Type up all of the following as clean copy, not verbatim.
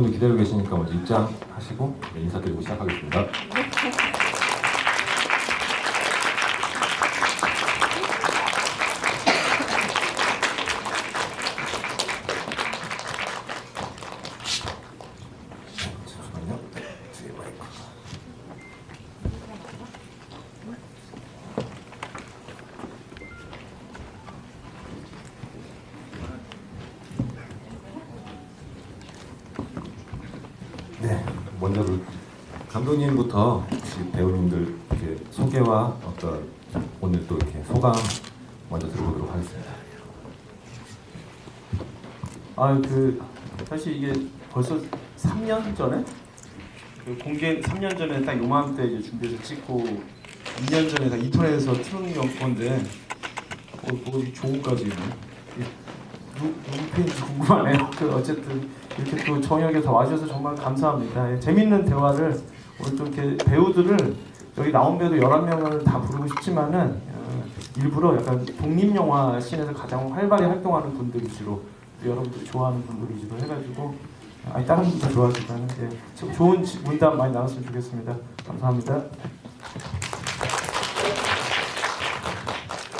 기다리고 계시니까 먼저 입장하시고 인사드리고 시작하겠습니다. 잠시만요. 뒤에 마이크. 네, 먼저 감독님부터 혹시 배우님들 이렇게 소개와 어떤 오늘 또 이렇게 소감 먼저 들어보도록 하겠습니다. 사실 이게 벌써 3년 전에 공개 3년 전에 딱 요맘때 이제 준비해서 찍고 2년 전에 다 인터넷에서 틀어놓은 건데 뭐 좋은까지 누구 팬인지 궁금하네요. 어쨌든 이렇게 또 정역에 다 와주셔서 정말 감사합니다. 재밌는 대화를 오늘 좀 이렇게 배우들을 여기 나온 배우도 11명을 다 부르고 싶지만은 일부러 약간 독립영화 씬에서 가장 활발히 활동하는 분들 위주로 여러분들이 좋아하는 분들 위주로 해가지고 다른 분도 좋아하시고 하는데 좋은 문담 많이 나눴으면 좋겠습니다. 감사합니다.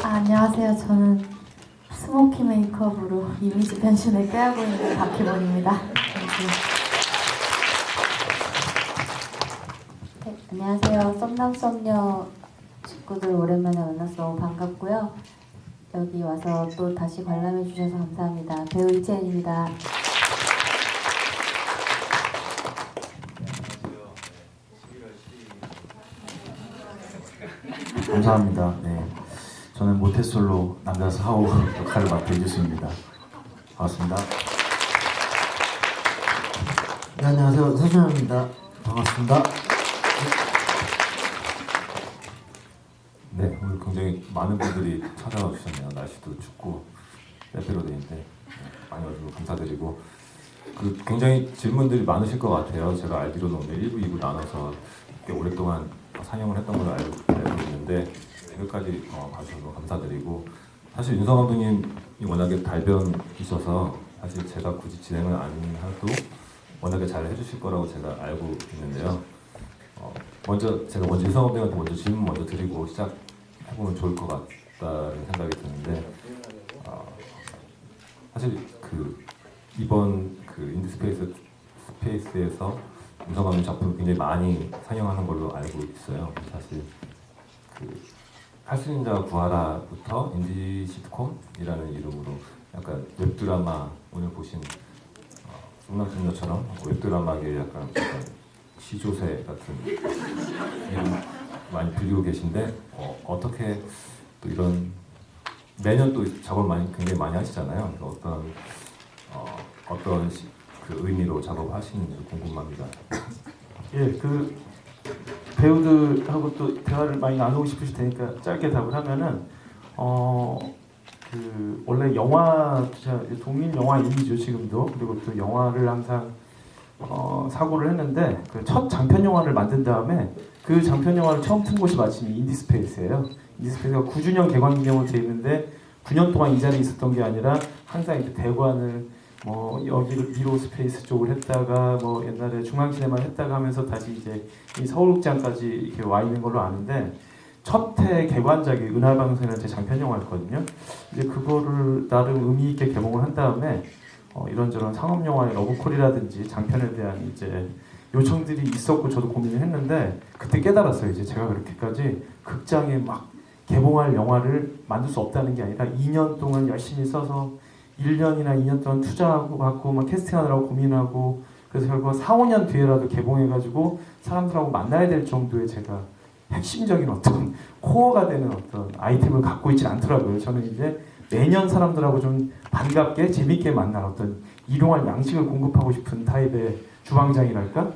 안녕하세요. 저는 스모키 메이크업으로 이미지 변신을 꾀하고 있는 박희원입니다. 네, 안녕하세요. 썸남썸녀 친구들 오랜만에 만나서 너무 반갑고요. 여기 와서 또 다시 관람해 주셔서 감사합니다. 배우 이채연입니다. 감사합니다. 네, 저는 모태솔로 남자 사호 역할을 맡은 이주수입니다. 반갑습니다. 네, 안녕하세요. 서준현입니다. 반갑습니다. 네, 오늘 굉장히 많은 분들이 찾아와 주셨네요. 날씨도 춥고 빼빼로 데이인데 많이 와주셔서 감사드리고 굉장히 질문들이 많으실 것 같아요. 제가 알기로는 오늘 1부, 2부 나눠서 꽤 오랫동안 상영을 했던 걸로 알고 있는데 여기까지 봐주셔서 감사드리고 사실 윤성 감독님이 워낙에 달변이셔서 사실 제가 굳이 진행을 안 해도 워낙에 잘 해주실 거라고 제가 알고 있는데요. 제가 먼저 윤성 감독님한테 먼저 질문 먼저 드리고 시작해보면 좋을 것 같다는 생각이 드는데 사실 이번 인디스페이스에서 윤성 감독님 작품을 굉장히 많이 상영하는 걸로 알고 있어요. 사실 팔순인자 구하라부터 인디 시트콤이라는 이름으로 약간 웹드라마 오늘 보신 썸남썸녀처럼 웹드라마계 약간 시조새 같은 이름 많이 불리고 계신데 어떻게 또 이런 매년 또 작업을 굉장히 많이 하시잖아요. 어떤 의미로 작업하시는지 궁금합니다. 예, 배우들하고 또 대화를 많이 나누고 싶으실 테니까 짧게 답을 하면은 원래 영화 독립 영화 이미지죠 지금도. 그리고 또 영화를 항상 사고를 했는데 첫 장편 영화를 만든 다음에 그 장편 영화를 처음 튼 곳이 마침 인디스페이스예요. 인디스페이스가 9주년 개관 기념으로 돼 있는데 9년 동안 이 자리에 있었던 게 아니라 항상 이렇게 대관을 여기를 미로 스페이스 쪽을 했다가 옛날에 중앙시네마 했다가 하면서 다시 이제 이 서울극장까지 이렇게 와 있는 걸로 아는데 첫 해 개관작이 은하방송이라는 제 장편 영화였거든요. 이제 그거를 나름 의미 있게 개봉을 한 다음에 이런저런 상업 영화의 러브콜이라든지 장편에 대한 이제 요청들이 있었고 저도 고민을 했는데 그때 깨달았어요. 이제 제가 그렇게까지 극장에 막 개봉할 영화를 만들 수 없다는 게 아니라 2년 동안 열심히 써서 1년이나 2년 동안 투자하고 받고 막 캐스팅하느라고 고민하고 그래서 결국 4, 5년 뒤에라도 개봉해가지고 사람들하고 만나야 될 정도의 제가 핵심적인 어떤 코어가 되는 어떤 아이템을 갖고 있진 않더라고요. 저는 이제 매년 사람들하고 좀 반갑게 재밌게 만날 어떤 일용할 양식을 공급하고 싶은 타입의 주방장이랄까?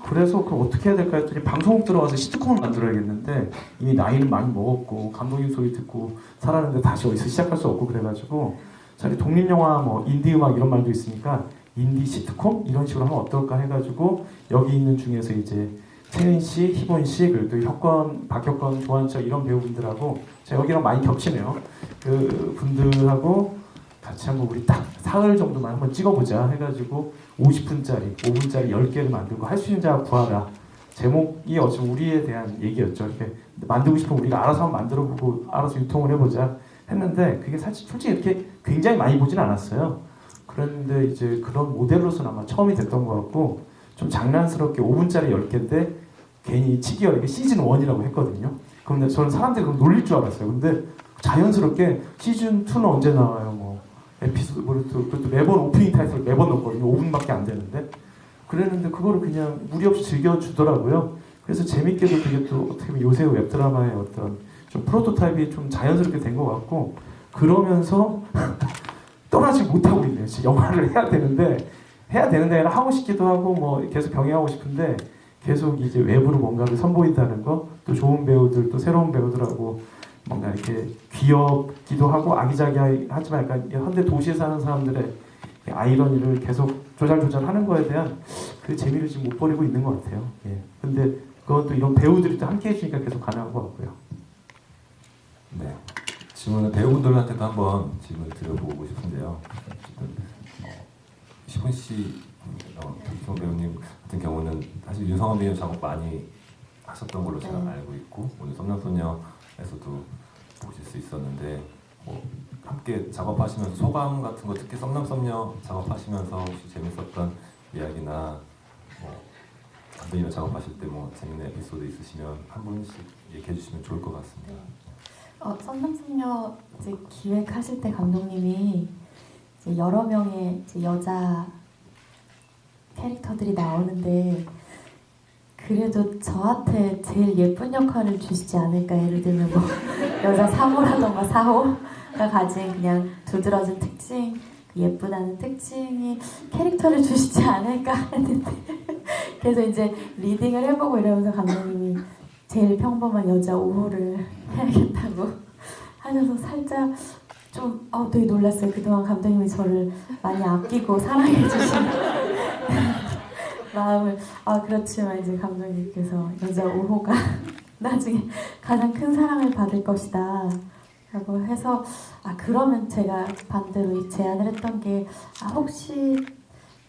그래서 어떻게 해야 될까 했더니 방송국 들어와서 시트콤을 만들어야겠는데 이미 나이는 많이 먹었고 감독님 소리 듣고 살았는데 다시 어디서 시작할 수 없고 그래가지고 차라리 독립영화 인디 음악 이런 말도 있으니까 인디 시트콤 이런 식으로 하면 어떨까 해가지고 여기 있는 중에서 이제 채은 씨, 희본 씨 그리고 혁건, 박혁건, 조한철 이런 배우분들하고 제가 여기랑 많이 겹치네요. 그 분들하고 같이 한번 우리 딱 사흘 정도만 한번 찍어보자 해가지고 50분짜리, 5분짜리 10개를 만들고 할 수 있는 자 구하라. 제목이 어차피 우리에 대한 얘기였죠. 이렇게 만들고 싶으면 우리가 알아서 한번 만들어보고 알아서 유통을 해보자 했는데 그게 사실 솔직히 이렇게 굉장히 많이 보진 않았어요. 그런데 이제 그런 모델로서는 아마 처음이 됐던 것 같고 좀 장난스럽게 5분짜리 10개인데 괜히 치기 어렵게 시즌 1이라고 했거든요. 그런데 저는 사람들이 그럼 놀릴 줄 알았어요. 근데 자연스럽게 시즌 2는 언제 나와요? 뭐 에피소드 뭐 그것도 매번 오프닝 타이틀 매번 넣었거든요. 5분밖에 안 되는데 그랬는데 그거를 그냥 무리 없이 즐겨주더라고요. 그래서 재밌게도 그게 또 어떻게 보면 요새 웹드라마의 어떤 좀 프로토타입이 좀 자연스럽게 된 것 같고 그러면서 떠나지 못하고 있네요. 지금 영화를 해야 되는데 하고 싶기도 하고 뭐 계속 병행하고 싶은데 계속 이제 외부로 뭔가를 선보인다는 거, 또 좋은 배우들, 또 새로운 배우들하고 뭔가 이렇게 귀엽기도 하고 아기자기하지만 약간 현대 도시에 사는 사람들의 아이러니를 계속 조잘조잘하는 거에 대한 그 재미를 지금 못 버리고 있는 것 같아요. 예. 근데 그것도 이런 배우들이 또 함께 해주니까 계속 가능한 것 같고요. 네. 질문은 배우분들한테도 한번 질문 드려보고 싶은데요. 시훈 씨, 박희경 배우님 같은 경우는 사실 윤성원 배우 작업 많이 하셨던 걸로 제가 알고 있고 오늘 썸남소녀에서도 보실 수 있었는데 뭐 함께 작업하시면서 소감 같은 거 특히 썸남썸녀 작업하시면서 혹시 재밌었던 이야기나 뭐 감독님이랑 작업하실 때 뭐 재밌는 에피소드 있으시면 한 분씩 얘기해 주시면 좋을 것 같습니다. 썸남썸녀 이제 기획하실 때 감독님이 이제 여러 명의 이제 여자 캐릭터들이 나오는데 그래도 저한테 제일 예쁜 역할을 주시지 않을까. 예를 들면 뭐 여자 사모라던가 사호가 가진 그냥 두드러진 특징, 그 예쁘다는 특징이 캐릭터를 주시지 않을까 했는데 그래서 이제 리딩을 해보고 이러면서 감독님이 제일 평범한 여자 5호를 해야겠다고 하셔서 살짝 좀 되게 놀랐어요. 그동안 감독님이 저를 많이 아끼고 사랑해 주신 마음을 그렇지만 이제 감독님께서 여자 5호가 나중에 가장 큰 사랑을 받을 것이다 라고 해서 그러면 제가 반대로 제안을 했던 게 혹시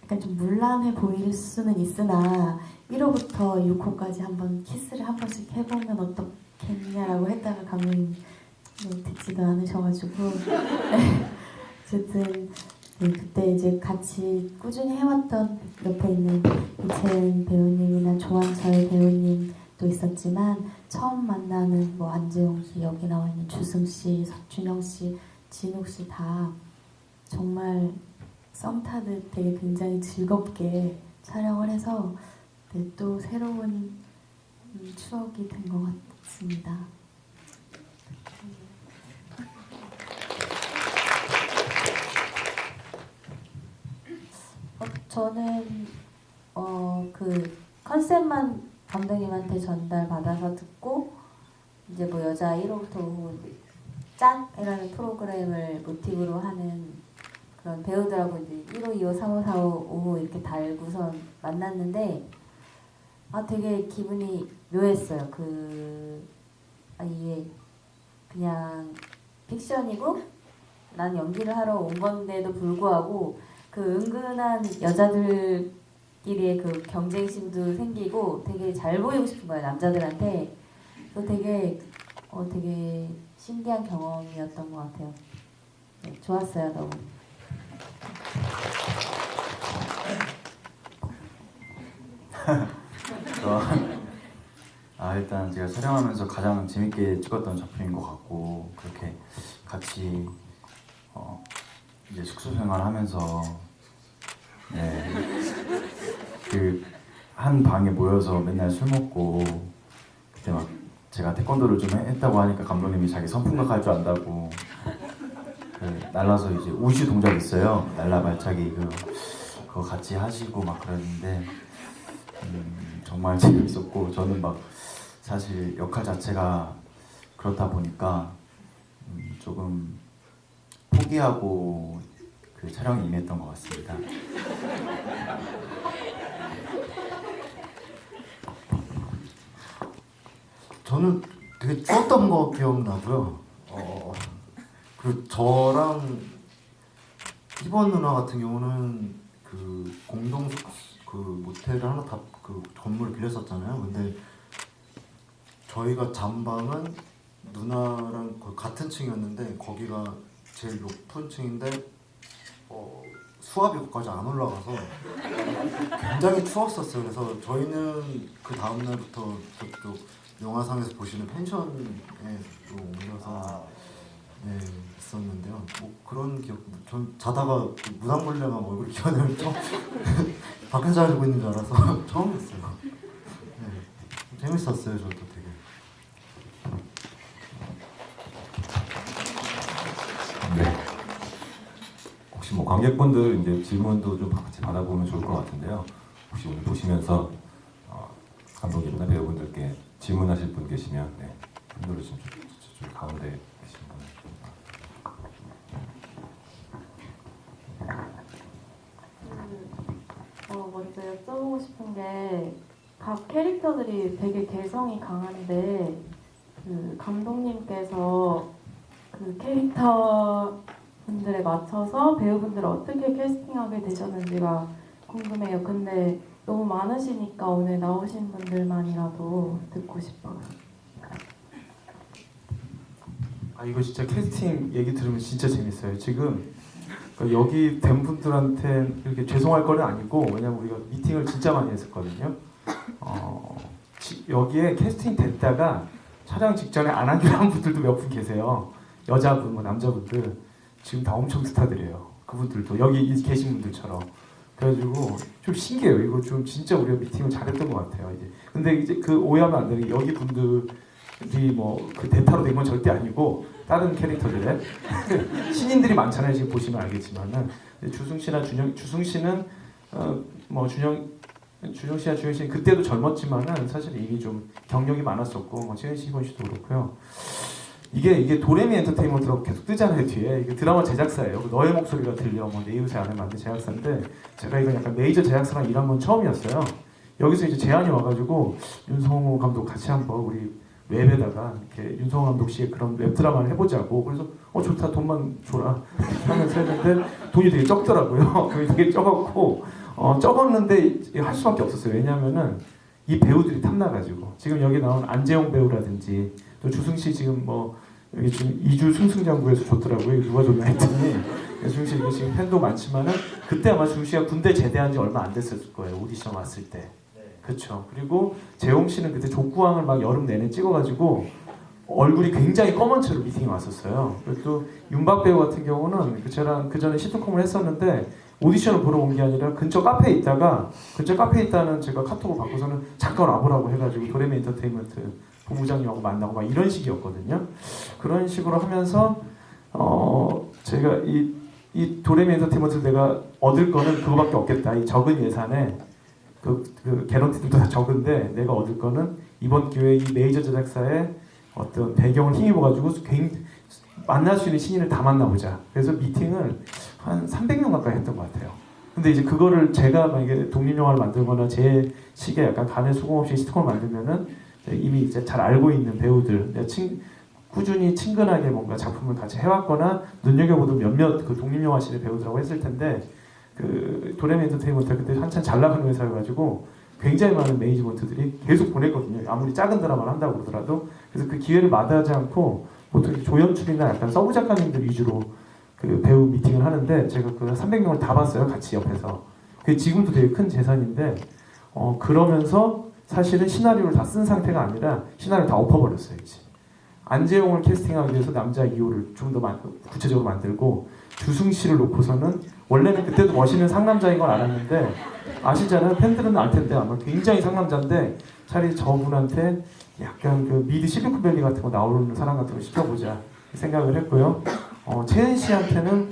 약간 좀 문란해 보일 수는 있으나 1호부터 6호까지 한번 키스를 한 번씩 해보면 어떻겠냐라고 했다가 감독님 듣지도 않으셔가지고 어쨌든 그때 이제 같이 꾸준히 해왔던 옆에 있는 이채은 배우님이나 조한철 배우님도 있었지만 처음 만나는 뭐 안재홍 씨, 여기 나와 있는 주승 씨, 석준영 씨, 진욱 씨 다 정말 썸 타듯 되게 굉장히 즐겁게 촬영을 해서 또 새로운 추억이 된 것 같습니다. 저는 그 컨셉만 감독님한테 전달받아서 듣고 이제 뭐 여자 1호부터 5호 짠이라는 프로그램을 모티브로 하는 그런 배우들하고 이제 1호, 2호, 3호, 4호, 5호 이렇게 달고선 만났는데 되게 기분이 묘했어요. 이게 그냥 픽션이고 난 연기를 하러 온 건데도 불구하고 그 은근한 여자들끼리의 그 경쟁심도 생기고 되게 잘 보이고 싶은 거예요, 남자들한테. 또 되게 신기한 경험이었던 것 같아요. 네, 좋았어요, 너무. 일단 제가 촬영하면서 가장 재밌게 찍었던 작품인 것 같고 그렇게 같이 이제 숙소 생활하면서 그 한 방에 모여서 맨날 술 먹고 그때 막 제가 태권도를 좀 했다고 하니까 감독님이 자기 선풍각 할 줄 안다고 날라서 이제 우슈 동작 있어요. 날라 발차기 그거 같이 하시고 막 그랬는데 정말 재밌었고 저는 막 사실 역할 자체가 그렇다 보니까 조금 포기하고 그 촬영에 임했던 것 같습니다. 저는 되게 추웠던 거 기억나고요. 그리고 저랑 희번 누나 같은 경우는 공동 그 모텔을 하나 다 그 건물을 빌렸었잖아요. 근데 저희가 잠방은 누나랑 거의 같은 층이었는데 거기가 제일 높은 층인데 수압이 거기까지 안 올라가서 굉장히 추웠었어요. 그래서 저희는 그 다음 날부터 저쪽 영화상에서 보시는 펜션에 또 옮겨서 네, 있었는데요. 뭐 그런 기억, 전 자다가 무당벌레가 막 얼굴 기어내면 처음 밖에서 자고 있는 줄 알아서 처음이었어요. 네, 재밌었어요. 저도 되게. 네. 혹시 뭐 관객분들 이제 질문도 좀 같이 받아보면 좋을 것 같은데요. 혹시 오늘 보시면서 감독님이나 배우분들께 질문하실 분 계시면 네, 분들을 좀 저쪽 가운데 계신 분. 먼저 여쭤보고 싶은 게 각 캐릭터들이 되게 개성이 강한데 그 감독님께서 그 캐릭터 분들에 맞춰서 배우분들을 어떻게 캐스팅하게 되셨는지가 궁금해요. 근데 너무 많으시니까 오늘 나오신 분들만이라도 듣고 싶어요. 아 이거 진짜 캐스팅 얘기 들으면 진짜 재밌어요. 지금 그러니까 여기 된 분들한테 이렇게 죄송할 건 아니고 왜냐면 우리가 미팅을 진짜 많이 했었거든요. 여기에 캐스팅 됐다가 촬영 직전에 안 하기로 한 분들도 몇 분 계세요. 여자분, 뭐 남자분들 지금 다 엄청 스타들이에요. 그분들도 여기 계신 분들처럼. 그래가지고 좀 신기해요. 이거 좀 진짜 우리가 미팅을 잘했던 것 같아요. 이제 근데 이제 그 오해하면 안 되는 게 여기 분들이 뭐 그 대타로 된 건 절대 아니고 다른 캐릭터들의 신인들이 많잖아요. 지금 보시면 알겠지만은 주승 씨나 주승 씨는 뭐 준영 씨나 주영 씨는 그때도 젊었지만은 사실 이미 좀 경력이 많았었고 뭐 최은 씨, 이건 씨도 그렇고요. 이게 도레미 엔터테인먼트라고 계속 뜨잖아요. 뒤에 이게 드라마 제작사예요. 너의 목소리가 들려 뭐 내 이웃의 아내 만든 제작사인데 제가 이건 약간 메이저 제작사랑 일한 건 처음이었어요. 여기서 이제 제안이 와가지고 윤성호 감독 같이 한번 우리 웹에다가 이렇게 윤성호 감독 씨의 그런 웹 드라마를 해보자고. 그래서 좋다, 돈만 줘라 하면서 했는데 돈이 되게 적더라고요. 돈이 되게 적었고 적었는데 할 수밖에 없었어요. 왜냐하면은 이 배우들이 탐나가지고 지금 여기 나온 안재홍 배우라든지 또 주승 씨 지금 뭐 여기 지금 2주 승승장구에서 줬더라고요. 누가 줬나 했더니 주승 씨 지금 팬도 많지만은 그때 아마 주승 씨가 군대 제대한 지 얼마 안 됐을 거예요. 오디션 왔을 때. 그렇죠. 그리고 재홍 씨는 그때 족구왕을 막 여름 내내 찍어가지고 얼굴이 굉장히 검은 채로 미팅에 왔었어요. 그리고 또 윤박 배우 같은 경우는 저랑 그 전에 시트콤을 했었는데 오디션을 보러 온 게 아니라 근처 카페에 있다는 제가 카톡을 받고서는 잠깐 와보라고 해가지고 도레미 엔터테인먼트 본부장님하고 만나고 막 이런 식이었거든요. 그런 식으로 하면서 제가 이 도레미 엔터테인먼트를 내가 얻을 거는 그거밖에 없겠다. 이 적은 예산에 그 개런티들도 다 적은데 내가 얻을 거는 이번 기회에 이 메이저 제작사의 어떤 배경을 힘입어가지고 만날 수 있는 신인을 다 만나보자. 그래서 미팅을 한 300명 가까이 했던 것 같아요. 근데 이제 그거를 제가 만약에 독립영화를 만들거나 제 식의 약간 간의 수공 없이 시트콤을 만들면은 이미 이제 잘 알고 있는 배우들, 꾸준히 친근하게 뭔가 작품을 같이 해왔거나 눈여겨보던 몇몇 그 독립영화실의 배우들하고 했을 텐데 그 도레미 엔터테인먼트 그때 한참 잘 나가는 회사여가지고 굉장히 많은 매니지먼트들이 계속 보냈거든요. 아무리 작은 드라마를 한다고 그러더라도. 그래서 그 기회를 마다하지 않고 보통 조연출이나 약간 서브 작가님들 위주로 그 배우 미팅을 하는데 제가 그 300명을 다 봤어요. 같이 옆에서. 그게 지금도 되게 큰 재산인데 그러면서 사실은 시나리오를 다 쓴 상태가 아니라 시나리오를 다 엎어버렸어요. 이제. 안재홍을 캐스팅하기 위해서 남자 2호를 좀 더 구체적으로 만들고 주승 씨를 놓고서는 원래는 그때도 멋있는 상남자인 걸 알았는데 아시잖아요. 팬들은 알 텐데 아마 굉장히 상남자인데 차라리 저분한테 약간 그 미드 실리콘밸리 같은 거 나오는 사람 같은 거 시켜보자 생각을 했고요. 채은 씨한테는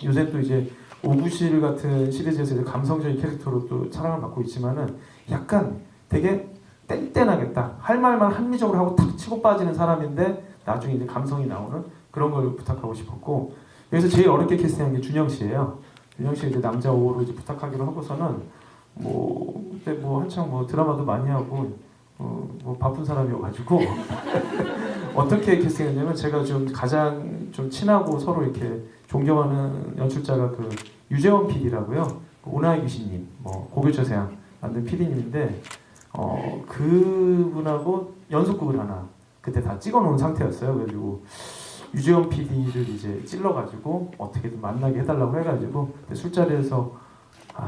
요새 또 이제 오구실 같은 시리즈에서 이제 감성적인 캐릭터로 또 사랑을 받고 있지만은 약간 되게 땡땡하겠다. 할 말만 합리적으로 하고 탁 치고 빠지는 사람인데 나중에 이제 감성이 나오는 그런 걸 부탁하고 싶었고 여기서 제일 어렵게 캐스팅한 게 준영 씨예요. 준영 씨 이제 남자 5호로 이제 부탁하기로 하고서는 뭐 그때 뭐 한창 뭐 드라마도 많이 하고 뭐 바쁜 사람이어가지고 어떻게 캐스팅했냐면 제가 좀 가장 좀 친하고 서로 이렇게 존경하는 연출자가 그 유재원 PD라고요. 오나이 귀신님, 뭐 고교처세양 만든 PD님인데 그분하고 연속극을 하나 그때 다 찍어놓은 상태였어요. 그래가지고 유재원 PD를 이제 찔러가지고 어떻게든 만나게 해달라고 해가지고 그때 술자리에서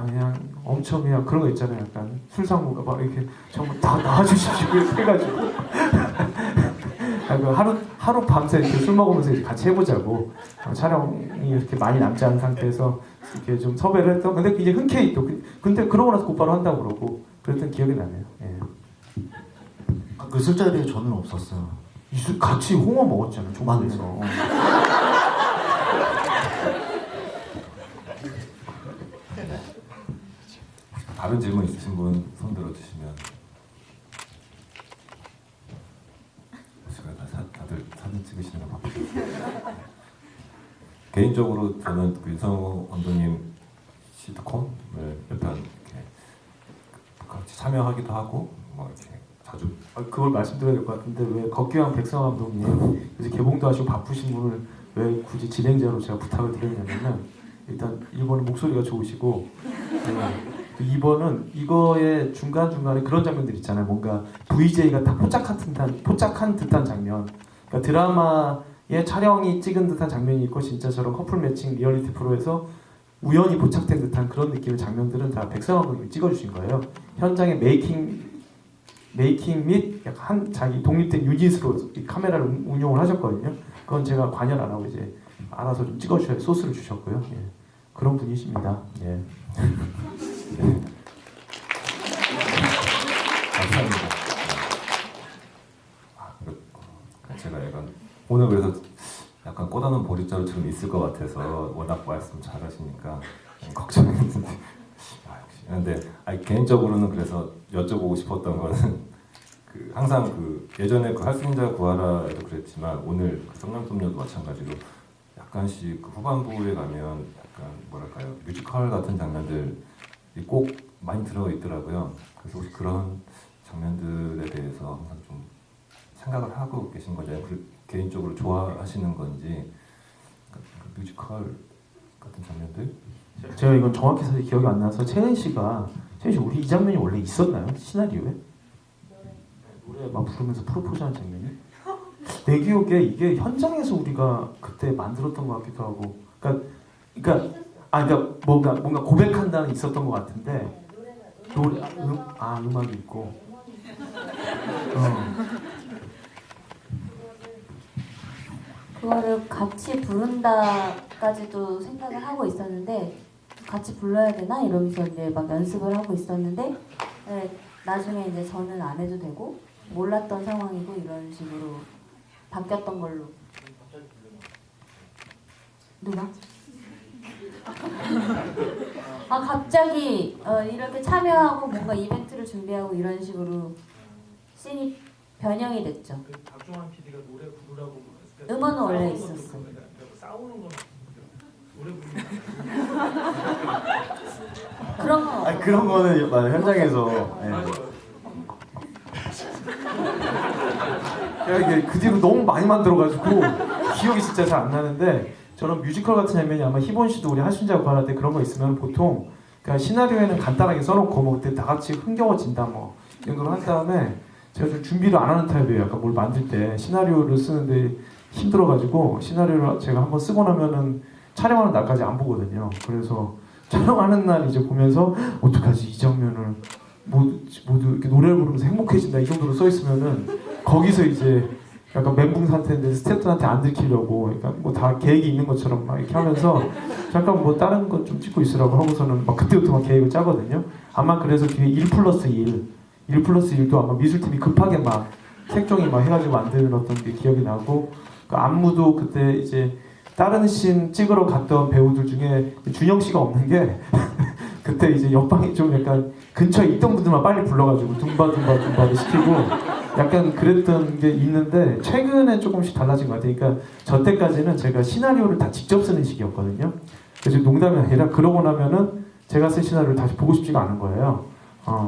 그냥 엄청 그냥 그런 거 있잖아요. 약간 술상무가 막 이렇게 정말 다 나와주십시오 이렇게 해가지고 하루 밤새 이렇게 술 먹으면서 이제 같이 해보자고 촬영이 이렇게 많이 남지 않은 상태에서 이렇게 좀 섭외를 했던. 근데 이제 흔쾌히 또 근데 그러고 나서 곧바로 한다고 그러고 그랬던 기억이 나네요. 예. 그 술자리에 저는 없었어요. 같이 홍어 먹었잖아요. 종합에서. 다른 질문 있으신 분 손 들어주시면. 다들 사진 찍으시는 거 바쁘시죠? 개인적으로 저는 그 윤성호 감독님 시트콤을 몇 편 이렇게 같이 참여하기도 하고 뭐 이렇게 자주. 그걸 말씀드려야 될 것 같은데 왜 걷기왕 백성환 감독님 이제 개봉도 하시고 바쁘신 분을 왜 굳이 진행자로 제가 부탁을 드렸냐면 일단 1번은 목소리가 좋으시고 2번은 이거의 중간중간에 그런 장면들 있잖아요. 뭔가 VJ가 딱 포착한 듯한 장면. 그러니까 드라마의 촬영이 찍은 듯한 장면이 있고 진짜 저런 커플 매칭 리얼리티 프로에서 우연히 포착된 듯한 그런 느낌의 장면들은 다 백성환 감독님이 찍어주신 거예요. 현장의 메이킹 및 약간 자기 독립된 유닛으로 이 카메라를 운용을 하셨거든요. 그건 제가 관여를 안 하고 이제 알아서 좀 찍어주셔야 소스를 주셨고요. 예. 그런 분이십니다. 예. 감사합니다. 제가 약간 오늘 그래서 약간 꼬다는 보릿자루처럼 있을 것 같아서 워낙 말씀 잘하시니까 걱정했는데 근데 개인적으로는 그래서 여쭤보고 싶었던 거는 그 항상 그 예전에 그 할수인자 구하라에도 그랬지만 오늘 그 성남섭녀도 마찬가지로 약간씩 그 후반부에 가면 약간 뭐랄까요 뮤지컬 같은 장면들이 꼭 많이 들어 있더라고요. 그래서 혹시 그런 장면들에 대해서 항상 좀 생각을 하고 계신 건지 개인적으로 좋아하시는 건지 그 뮤지컬 같은 장면들. 제가 이건 정확히 사실 기억이 안 나서 채은 씨 우리 이 장면이 원래 있었나요? 시나리오에? 노래 막 부르면서 프로포즈하는 장면이? 내 기억에 이게 현장에서 우리가 그때 만들었던 것 같기도 하고 그러니까 뭔가 고백한다는 있었던 것 같은데 음악이 있고 그거를 같이 부른다까지도 생각을 하고 있었는데 같이 불러야 되나 이러면서 이제 막 연습을 하고 있었는데 나중에 이제 저는 안 해도 되고 몰랐던 상황이고 이런 식으로 바뀌었던 걸로. 누가? 갑자기 이렇게 참여하고 뭔가 이벤트를 준비하고 이런 식으로 씬이 변형이 됐죠. 박종환 PD가 노래 부르라고 음원은 원래 있었어. 싸우는 건 노래 부르는 그런 거. 그런 거는 현장에서. 이게 그 뒤로 너무 많이 만들어가지고 기억이 진짜 잘 안 나는데 저는 뮤지컬 같은 장면이 아마 희본 씨도 우리 하순자 구할 때 그런 거 있으면 보통 그러니까 시나리오에는 간단하게 써놓고 뭐 그때 다 같이 흥겨워진다 뭐 이런 걸 한 다음에 제가 좀 준비를 안 하는 타입이에요. 약간 뭘 만들 때 시나리오를 쓰는데 힘들어가지고 시나리오를 제가 한번 쓰고 나면은 촬영하는 날까지 안 보거든요. 그래서 촬영하는 날 이제 보면서 어떡하지 이 장면을 모두 이렇게 노래를 부르면서 행복해진다 이 정도로 써 있으면은 거기서 이제 약간 멘붕 상태인데 스태프들한테 안 들키려고 그러니까 뭐 다 계획이 있는 것처럼 막 이렇게 하면서 잠깐 뭐 다른 것 좀 찍고 있으라고 하고서는 막 그때부터 막 계획을 짜거든요. 아마 그래서 뒤에 1+1도 아마 미술팀이 급하게 막 색종이 막 해가지고 만들었던 게 기억이 나고 그 안무도 그때 이제 다른 씬 찍으러 갔던 배우들 중에 준영 씨가 없는 게 그때 이제 옆방에 좀 약간 근처에 있던 분들만 빨리 불러가지고 둠바를 시키고 약간 그랬던 게 있는데 최근에 조금씩 달라진 것 같아요. 그러니까 저 때까지는 제가 시나리오를 다 직접 쓰는 시기였거든요. 그래서 농담이 아니라 그러고 나면은 제가 쓴 시나리오를 다시 보고 싶지가 않은 거예요.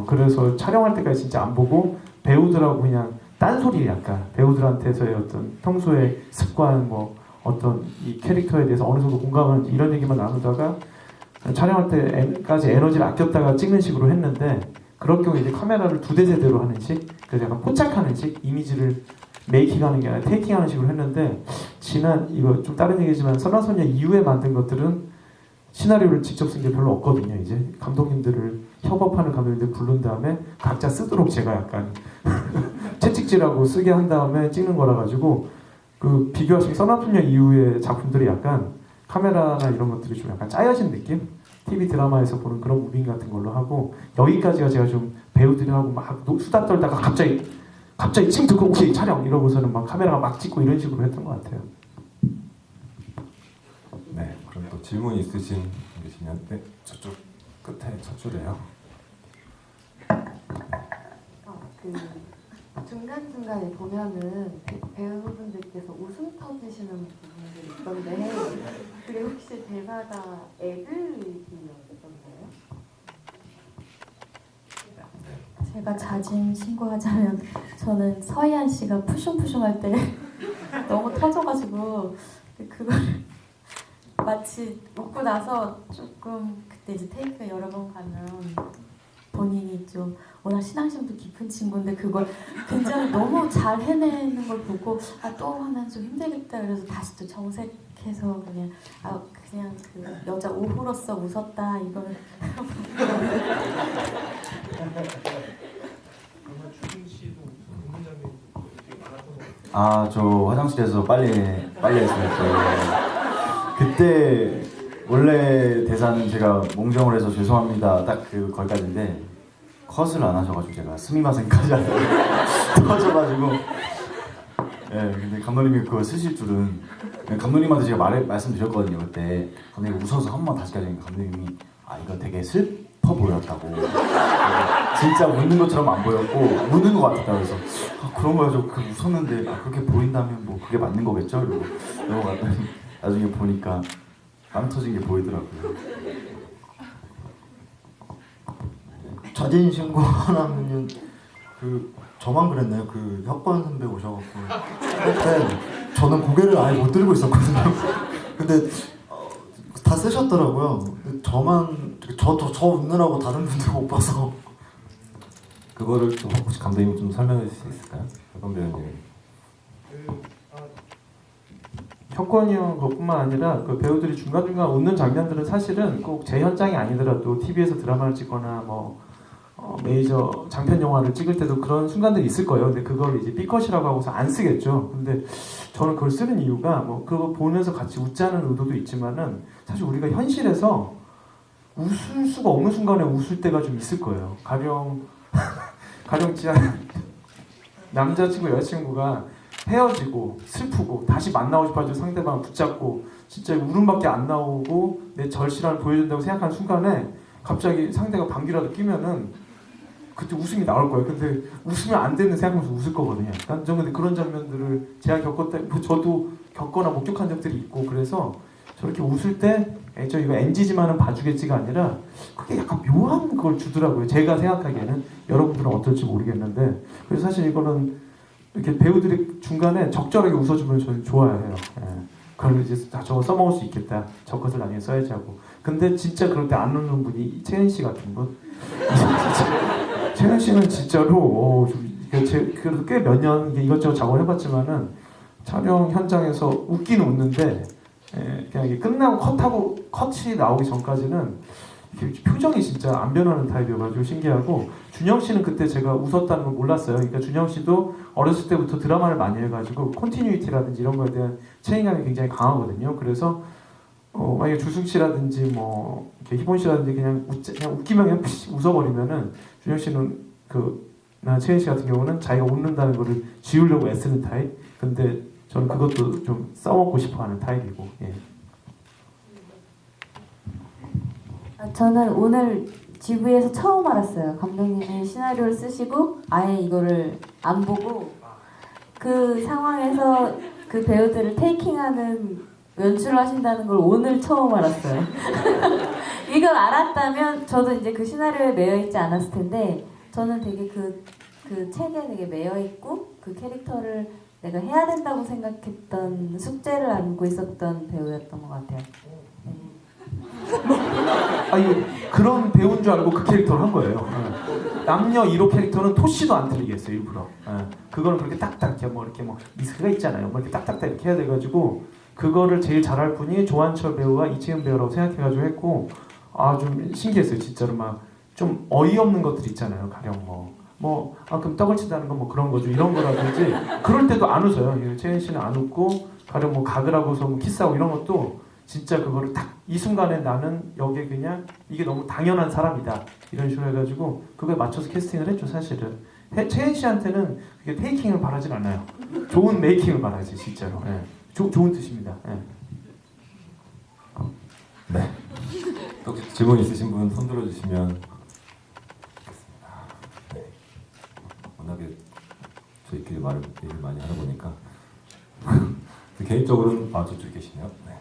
그래서 촬영할 때까지 진짜 안 보고 배우들하고 그냥 딴소리 약간 배우들한테서의 어떤 평소의 습관 뭐 어떤 이 캐릭터에 대해서 어느 정도 공감하는지 이런 얘기만 나누다가 촬영할 때까지 에너지를 아꼈다가 찍는 식으로 했는데 그럴 경우 이제 카메라를 2대 세대로 하는 식, 그래서 약간 포착하는 식, 이미지를 메이킹하는 게 아니라 테이킹하는 식으로 했는데 지난 이거 좀 다른 얘기지만 선화소녀 이후에 만든 것들은 시나리오를 직접 쓴 게 별로 없거든요. 이제 감독님들을 협업하는 감독님들 부른 다음에 각자 쓰도록 제가 약간 채찍질하고 쓰게 한 다음에 찍는 거라 가지고 그 비교하시면 선화소녀 이후의 작품들이 약간 카메라나 이런 것들이 좀 약간 짜여진 느낌? TV 드라마에서 보는 그런 무빙 같은 걸로 하고 여기까지가 제가 좀 배우들하고 막 수다 떨다가 갑자기 침 듣고 오케이 촬영 이러고서는 막 카메라가 막 찍고 이런 식으로 했던 것 같아요. 네, 그럼 또 질문 있으신 분 계시면 네, 저쪽 끝에 첫 줄에요. 그 중간중간에 보면은 배우분들께서 웃음 터지시는 부분들이 있던데 그게 혹시 대사가 애들이었던가요? 제가 자진 신고하자면 저는 서희안 씨가 푸슝푸슝 할 때 너무 터져가지고 그걸 마치 웃고 나서 조금 그때 이제 테이크 여러 번 가면 본인이 좀 워낙 신앙심도 깊은 친구인데 그걸 굉장히 너무 잘 해내는 걸 보고 아 또 하면 좀 힘들겠다 그래서 다시 또 정색해서 그냥 그 여자 오후로서 웃었다 이걸 아, 저 화장실에서 빨리 했을 때 그때 원래 대사는 제가 몽정을 해서 죄송합니다 딱 거기까지인데 컷을 안 하셔가지고 제가 스미마센까지 하고 터져가지고 예, 근데 감독님이 그걸 쓰실 줄은 감독님한테 제가 말씀드렸거든요. 그때 감독님이 웃어서 한 번 다시 가니까 감독님이 아 이거 되게 슬퍼 보였다고 진짜 웃는 것처럼 안 보였고 우는 것 같았다 그래서 아, 그런 거요. 저 웃었는데 아, 그렇게 보인다면 뭐 그게 맞는 거겠죠? 이러고 넘어갔더니 나중에 보니까 빵 터진 게 보이더라고요. 자진 신고 하나면은 그 저만 그랬나요? 그 혁권 선배 오셔갖고 그때 저는 고개를 아예 못 들고 있었거든요. 근데 다 쓰셨더라고요. 저만 저 웃느라고 다른 분들 못 봐서 그거를 좀 혹시 감독님 좀 설명해 주실 수 있을까요? 혁권 배우님. 혁권이 형 그것뿐만 아니라 그 배우들이 중간중간 웃는 장면들은 사실은 꼭 제 현장이 아니더라도 TV에서 드라마를 찍거나 뭐 메이저 장편 영화를 찍을 때도 그런 순간들이 있을 거예요. 근데 그걸 이제 B컷이라고 하고서 안 쓰겠죠. 근데 저는 그걸 쓰는 이유가 뭐 그거 보면서 같이 웃자는 의도도 있지만은 사실 우리가 현실에서 웃을 수가 없는 순간에 웃을 때가 좀 있을 거예요. 가령 진짜 남자친구 여자친구가 헤어지고 슬프고 다시 만나고 싶어가지고 상대방 붙잡고 진짜 울음밖에 안 나오고 내 절실함을 보여준다고 생각하는 순간에 갑자기 상대가 방귀라도 끼면은 그때 웃음이 나올 거예요. 근데 웃으면 안 되는 생각하면서 웃을 거거든요. 난 근데 그런 장면들을 제가 겪었다, 뭐 저도 겪거나 목격한 적들이 있고 그래서 저렇게 웃을 때 저 이거 NG지만은 봐주겠지가 아니라 그게 약간 묘한 걸 주더라고요. 제가 생각하기에는 여러분들은 어떨지 모르겠는데 그래서 사실 이거는 이렇게 배우들이 중간에 적절하게 웃어주면 저는 좋아해요. 예. 그걸 이제 저거 써먹을 수 있겠다. 저 것을 나중에 써야지 하고. 근데 진짜 그럴 때 안 웃는 분이 채은 씨 같은 분. 채은 씨는 진짜로 그래도 꽤 몇 년 이것저것 작업을 해봤지만은 촬영 현장에서 웃기는 웃는데 그냥 이게 끝나고 컷이 나오기 전까지는 표정이 진짜 안 변하는 타입이어가지고 신기하고 준영 씨는 그때 제가 웃었다는 걸 몰랐어요. 그러니까 준영 씨도 어렸을 때부터 드라마를 많이 해가지고 컨티뉴이티라든지 이런 거에 대한 책임감이 굉장히 강하거든요. 그래서 만약에 주승 씨라든지 뭐 희본 씨라든지 그냥 웃기면 그냥 웃어버리면은 준영 씨는 나 채인 씨 같은 경우는 자기가 웃는다는 거를 지우려고 애쓰는 타입. 근데 저는 그것도 좀 써먹고 싶어하는 타입이고. 예. 저는 오늘 GV에서 처음 알았어요. 감독님이 시나리오를 쓰시고 아예 이거를 안 보고 그 상황에서 그 배우들을 테이킹하는 연출을 하신다는 걸 오늘 처음 알았어요. 이걸 알았다면 저도 이제 그 시나리오에 매여 있지 않았을 텐데 저는 되게 그 책에 되게 매여 있고 그 캐릭터를 내가 해야 된다고 생각했던 숙제를 안고 있었던 배우였던 것 같아요. 네. 아니 그런 배우인 줄 알고 그 캐릭터를 한 거예요. 남녀 1호 캐릭터는 토시도 안 틀리게 했어요 일부러. 그거는 그렇게 딱딱 이렇게 뭐 이렇게 뭐 리스크가 있잖아요. 뭐 이렇게 딱딱딱 이렇게 해야 돼가지고 그거를 제일 잘할 분이 조한철 배우와 이채은 배우라고 생각해가지고 했고 좀 신기했어요 진짜로. 막 좀 어이없는 것들 있잖아요. 가령 그럼 떡을 친다는 건 뭐 그런 거죠. 이런 거라든지 그럴 때도 안 웃어요. 채은 씨는 안 웃고 가령 뭐 가글 하고서 뭐 키스하고 이런 것도 진짜 그거를 딱 이 순간에 나는 여기에 그냥 이게 너무 당연한 사람이다 이런 식으로 해가지고 그거에 맞춰서 캐스팅을 했죠 사실은. 채은 씨한테는 그게 테이킹을 바라진 않아요. 좋은 메이킹을 바라지 진짜로. 좋은 뜻입니다. 네. 또 질문 있으신 분 손 들어주시면 좋겠습니다. 네. 워낙에 저희끼리 얘기를 많이 하다 보니까 개인적으로는 저쪽에 계시네요. 네.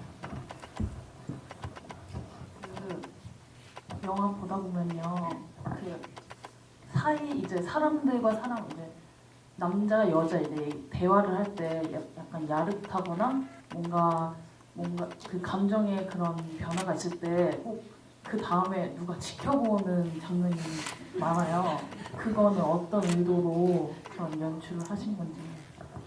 그 영화 보다 보면요, 그 사이 이제 사람들과 사람 이제 남자 여자 이제 대화를 할 때 약간 야릇하거나 뭔가 그 감정의 그런 변화가 있을 때 꼭 그 다음에 누가 지켜보는 장면이 많아요. 그거는 어떤 의도로 그런 연출을 하신 건지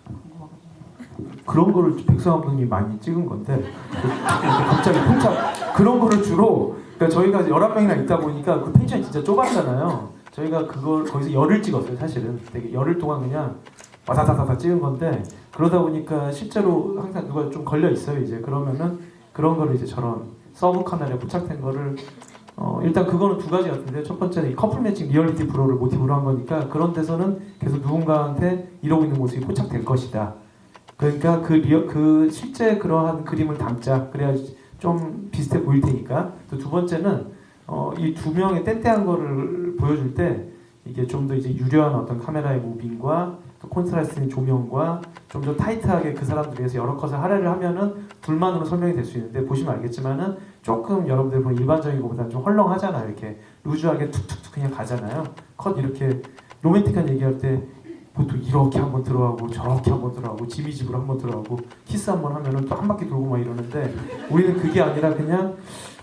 궁금하거든요. 그런 거를 백성 감독님이 많이 찍은 건데 갑자기 팽창 그런 거를 주로 그러니까 저희가 11명이나 있다 보니까 그 펜션이 진짜 좁았잖아요. 저희가 그걸 거기서 열을 찍었어요 사실은. 되게 열흘 동안 그냥 와다다다다 찍은 건데 그러다 보니까 실제로 항상 누가 좀 걸려 있어요 이제. 그러면은 그런 거를 이제 저런 서브 카메라에 부착된 거를 일단 그거는 두 가지 같은데 첫 번째는 이 커플 매칭 리얼리티 프로를 모티브로 한 거니까 그런 데서는 계속 누군가한테 이러고 있는 모습이 포착될 것이다. 그러니까 그 실제 그러한 그림을 담자 그래야 좀 비슷해 보일 테니까. 또 두 번째는 이 두 명의 떼떼한 거를 보여줄 때 이게 좀 더 이제 유려한 어떤 카메라의 무빙과 또 콘트라스트인 조명과 좀 더 타이트하게 그 사람들 위해서 여러 컷을 할애를 하면은 둘만으로 설명이 될 수 있는데 보시면 알겠지만은 조금 여러분들 보면 일반적인 것보다는 좀 헐렁하잖아요. 이렇게 루즈하게 툭툭툭 그냥 가잖아요. 컷 이렇게 로맨틱한 얘기할 때 보통 이렇게 한번 들어가고 저렇게 한번 들어가고 지미집으로 한번 들어가고 키스 한번 하면은 또 한 바퀴 돌고 막 이러는데 우리는 그게 아니라 그냥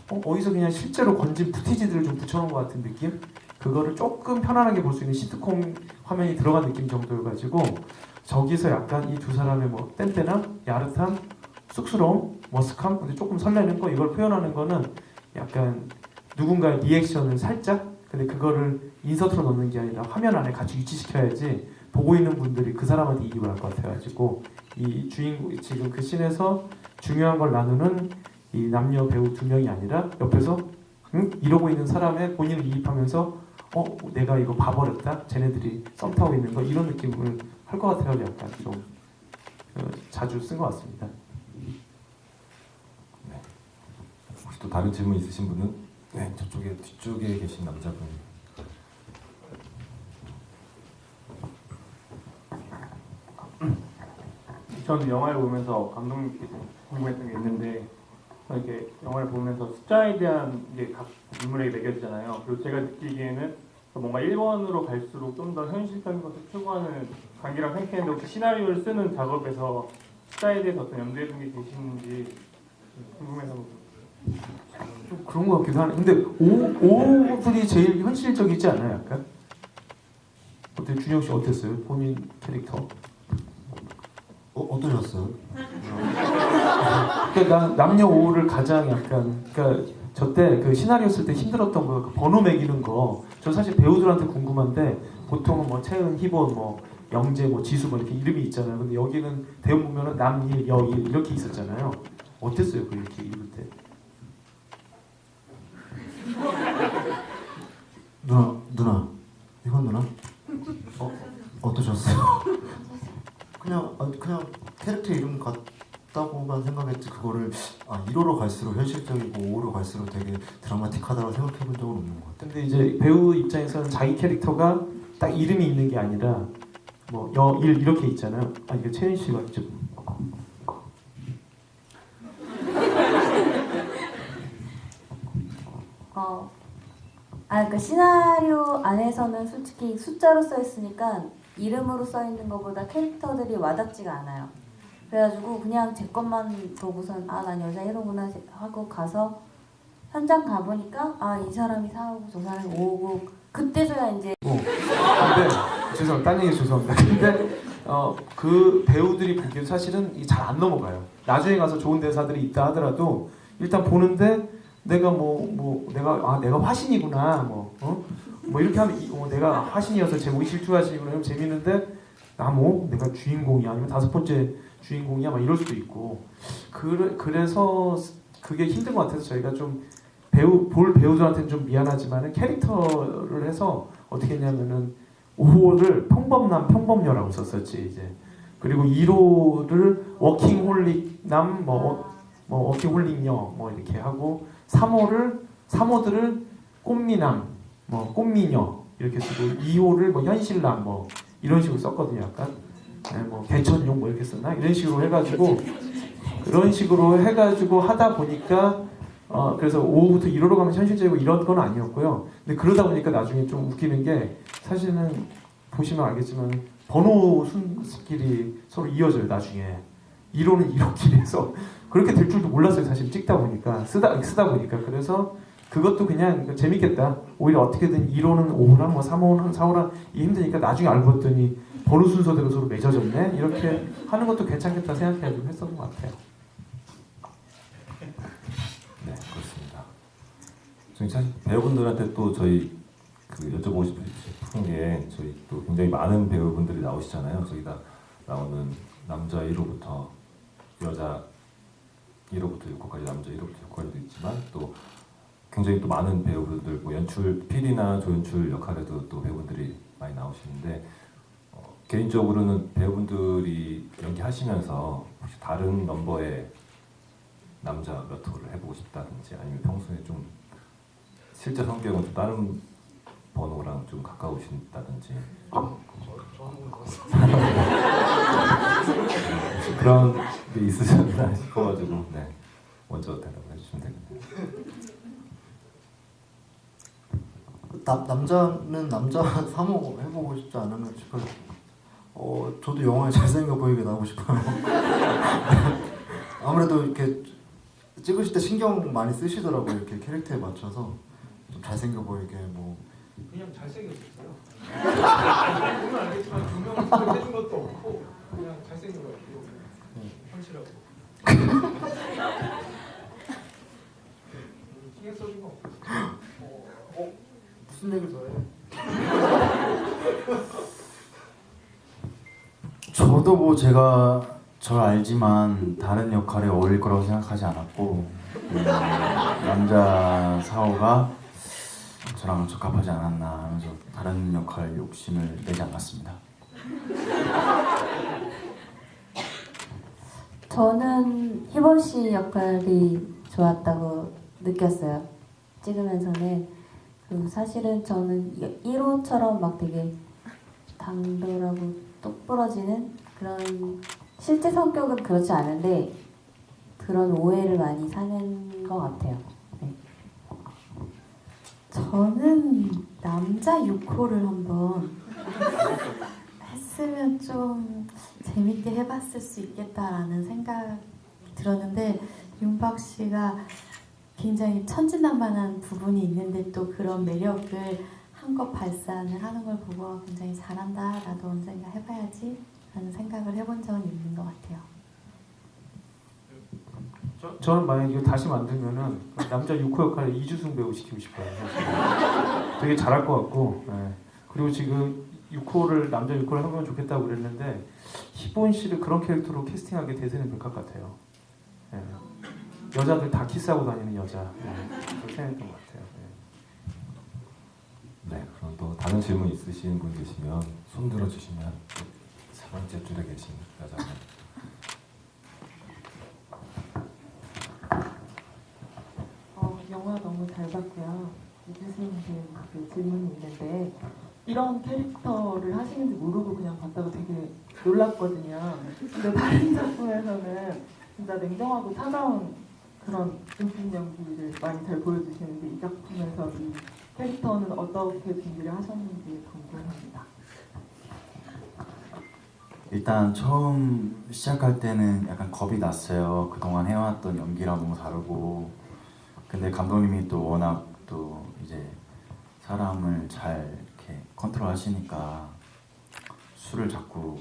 어디서 그냥 실제로 건진 푸티지들을 좀 붙여놓은 것 같은 느낌? 그거를 조금 편안하게 볼 수 있는 시트콤 화면이 들어간 느낌 정도여가지고 저기서 약간 이 두 사람의 뭐 뗀뗀함, 야릇함, 쑥스러움, 머쓱함, 근데 조금 설레는 거 이걸 표현하는 거는 약간 누군가의 리액션을 살짝 근데 그거를 인서트로 넣는 게 아니라 화면 안에 같이 위치시켜야지 보고 있는 분들이 그 사람한테 이입을 할 것 같아가지고 이 주인공 지금 그 씬에서 중요한 걸 나누는 이 남녀 배우 두 명이 아니라 옆에서 이러고 있는 사람의 본인을 이입하면서 내가 이거 봐버렸다 쟤네들이 썸 타고 있는 거 이런 느낌을 할 것 같아가지고 약간 좀 자주 쓴 것 같습니다. 네. 혹시 또 다른 질문 있으신 분은 저쪽에 뒤쪽에 계신 남자분. 저는 영화를 보면서 감독님께 궁금했던 게 있는데 이렇게 영화를 보면서 숫자에 대한 게 각 인물에게 매겨지잖아요. 그리고 제가 느끼기에는 뭔가 1번으로 갈수록 좀 더 현실적인 것을 추구하는 관계라고 생각했는데 혹시 시나리오를 쓰는 작업에서 숫자에 대해서 어떤 염두에 둔 게 계시는지 궁금해서 좀 그런 것 같기도 하네. 근데 오들이 제일 현실적이지 않아요? 약간? 어때 준영 씨 어땠어요? 본인 캐릭터? 어떠셨어요? 그러니까 난 남녀 5를 가장 약간 그러니까 저 때 그 시나리오 쓸 때 힘들었던 거 그 번호 매기는 거. 저 사실 배우들한테 궁금한데 보통은 뭐 채은, 희본, 뭐 영재, 뭐 지수 뭐 이렇게 이름이 있잖아요. 근데 여기는 대본 보면은 남일, 여일 이렇게 있었잖아요. 어땠어요? 그 이렇게 읽을 때? 누나 이건 누나? 어떠셨어요? 그냥 캐릭터 이름 같다고만 생각했지 그거를 1호로 갈수록 현실적이고 5호로 갈수록 되게 드라마틱하다고 생각해본 적은 없는 것 같아요. 근데 이제 배우 입장에서는 자기 캐릭터가 딱 이름이 있는 게 아니라 뭐 여일 이렇게 있잖아요. 이게 채은 씨가 좀 그러니까 시나리오 안에서는 솔직히 숫자로 써 있으니까 이름으로 써 있는 것보다 캐릭터들이 와닿지가 않아요. 그래가지고 그냥 제 것만 보고선 난 여자 1호구나 하고 가서 현장 가보니까 아 이 사람이 4호고 저 사람이 5호고 그때서야 이제 근데 죄송합니다. 딴 얘기 죄송합니다. 근데 그 배우들이 보기엔 사실은 잘 안 넘어가요. 나중에 가서 좋은 대사들이 있다 하더라도 일단 보는데 내가 내가 화신이구나 뭐 이렇게 하면 내가 화신이어서 제목이 질투화신이구나 하면 재밌는데 내가 주인공이야 아니면 5번째 주인공이야 막 이럴 수도 있고 그래서 그게 힘든 것 같아서 저희가 좀 볼 배우들한테는 좀 미안하지만은 캐릭터를 해서 어떻게 했냐면은 5호를 평범녀라고 썼었지 이제. 그리고 1호를 워킹홀릭남 워킹홀릭녀 이렇게 하고 3호들을 꽃미남 꽃미녀 이렇게 쓰고 2호를 현실남 이런 식으로 썼거든요. 약간 개천용 이렇게 썼나 이런 식으로 해가지고 그런 식으로 해가지고 하다 보니까 그래서 5호부터 1호로 가면 현실적이고 이런 건 아니었고요. 근데 그러다 보니까 나중에 좀 웃기는 게 사실은 보시면 알겠지만 번호 순끼리 서로 이어져요. 나중에 1호는 1호끼리 해서 그렇게 될 줄도 몰랐어요. 사실 찍다 보니까 쓰다 보니까 그래서 그것도 그냥 재밌겠다. 오히려 어떻게든 1호는 5호랑 3호는 4호랑 이게 힘드니까 나중에 알고 봤더니 번호 순서대로 서로 맺어졌네. 이렇게 하는 것도 괜찮겠다 생각해가지고 했었던 것 같아요. 네, 그렇습니다. 저희 사실 배우분들한테 또 저희 여쭤보고 싶은 게 저희 또 굉장히 많은 배우분들이 나오시잖아요. 저희가 나오는 남자 1호부터 여자 1호부터 6호까지 남자 1호부터 6호까지도 있지만 또 굉장히 또 많은 배우분들 연출 PD나 조연출 역할에도 또 배우분들이 많이 나오시는데 개인적으로는 배우분들이 연기하시면서 혹시 다른 넘버의 남자 몇 호를 해보고 싶다든지 아니면 평소에 좀 실제 성격은 좀 다른 번호랑 좀 가까우신다든지 그런 게 있으셨나 싶어가지고 네 먼저 대답해 주시면 되겠네요. 남자는 남자 3호 해보고 싶지 않으면 싶어요. 저도 영화에 잘생겨 보이게 나오고 싶어요. 아무래도 이렇게 찍으실 때 신경 많이 쓰시더라고요. 이렇게 캐릭터에 맞춰서 좀 잘생겨 보이게 그냥 잘생겼어요. 보면 알겠지만 조명을 해준 것도 없고 그냥 잘생겨가지고 현실하고 신경 써준 거 없어. 무슨 얘기를 더해? 저도 제가 절 알지만 다른 역할에 어울릴 거라고 생각하지 않았고 남자 4호가 저랑 적합하지 않았나 하면서 다른 역할 욕심을 내지 않았습니다. 저는 희범 씨 역할이 좋았다고 느꼈어요. 찍으면서는 사실은 저는 1호처럼 막 되게 당돌하고 똑부러지는 그런 실제 성격은 그렇지 않은데 그런 오해를 많이 사는 것 같아요. 네. 저는 남자 6호를 한번 했으면 좀 재밌게 해봤을 수 있겠다라는 생각이 들었는데 윤박 씨가 굉장히 천진난만한 부분이 있는데 또 그런 매력을 한껏 발산을 하는 걸 보고 굉장히 잘한다 나도 언젠가 해봐야지 라는 생각을 해본 적은 있는 것 같아요. 저는 만약에 이거 다시 만들면은 남자 6호 역할에 이주승 배우 시키고 싶어요. 되게 잘할 것 같고 그리고 지금 6호를 남자 6호를 하면 좋겠다고 그랬는데 희본 씨를 그런 캐릭터로 캐스팅하게 대세는 별것 같아요. 여자들 다 키스하고 다니는 여자 그렇게 생각했던 것 같아요. 네, 그럼 또 다른 질문 있으신 분 계시면 손 들어주시면 세 번째 줄에 계신 여자분. 영화 너무 잘 봤고요. 이주승 배우 질문이 있는데 이런 캐릭터를 하시는지 모르고 그냥 봤다가 되게 놀랐거든요. 근데 다른 작품에서는 진짜 냉정하고 차가운 그런 인품 연기를 많이 잘 보여주시는데 이 작품에서 이 캐릭터는 어떻게 준비를 하셨는지 궁금합니다. 일단 처음 시작할 때는 약간 겁이 났어요. 그동안 해왔던 연기랑 너무 다르고 근데 감독님이 또 워낙 또 이제 사람을 잘 이렇게 컨트롤하시니까 술을 자꾸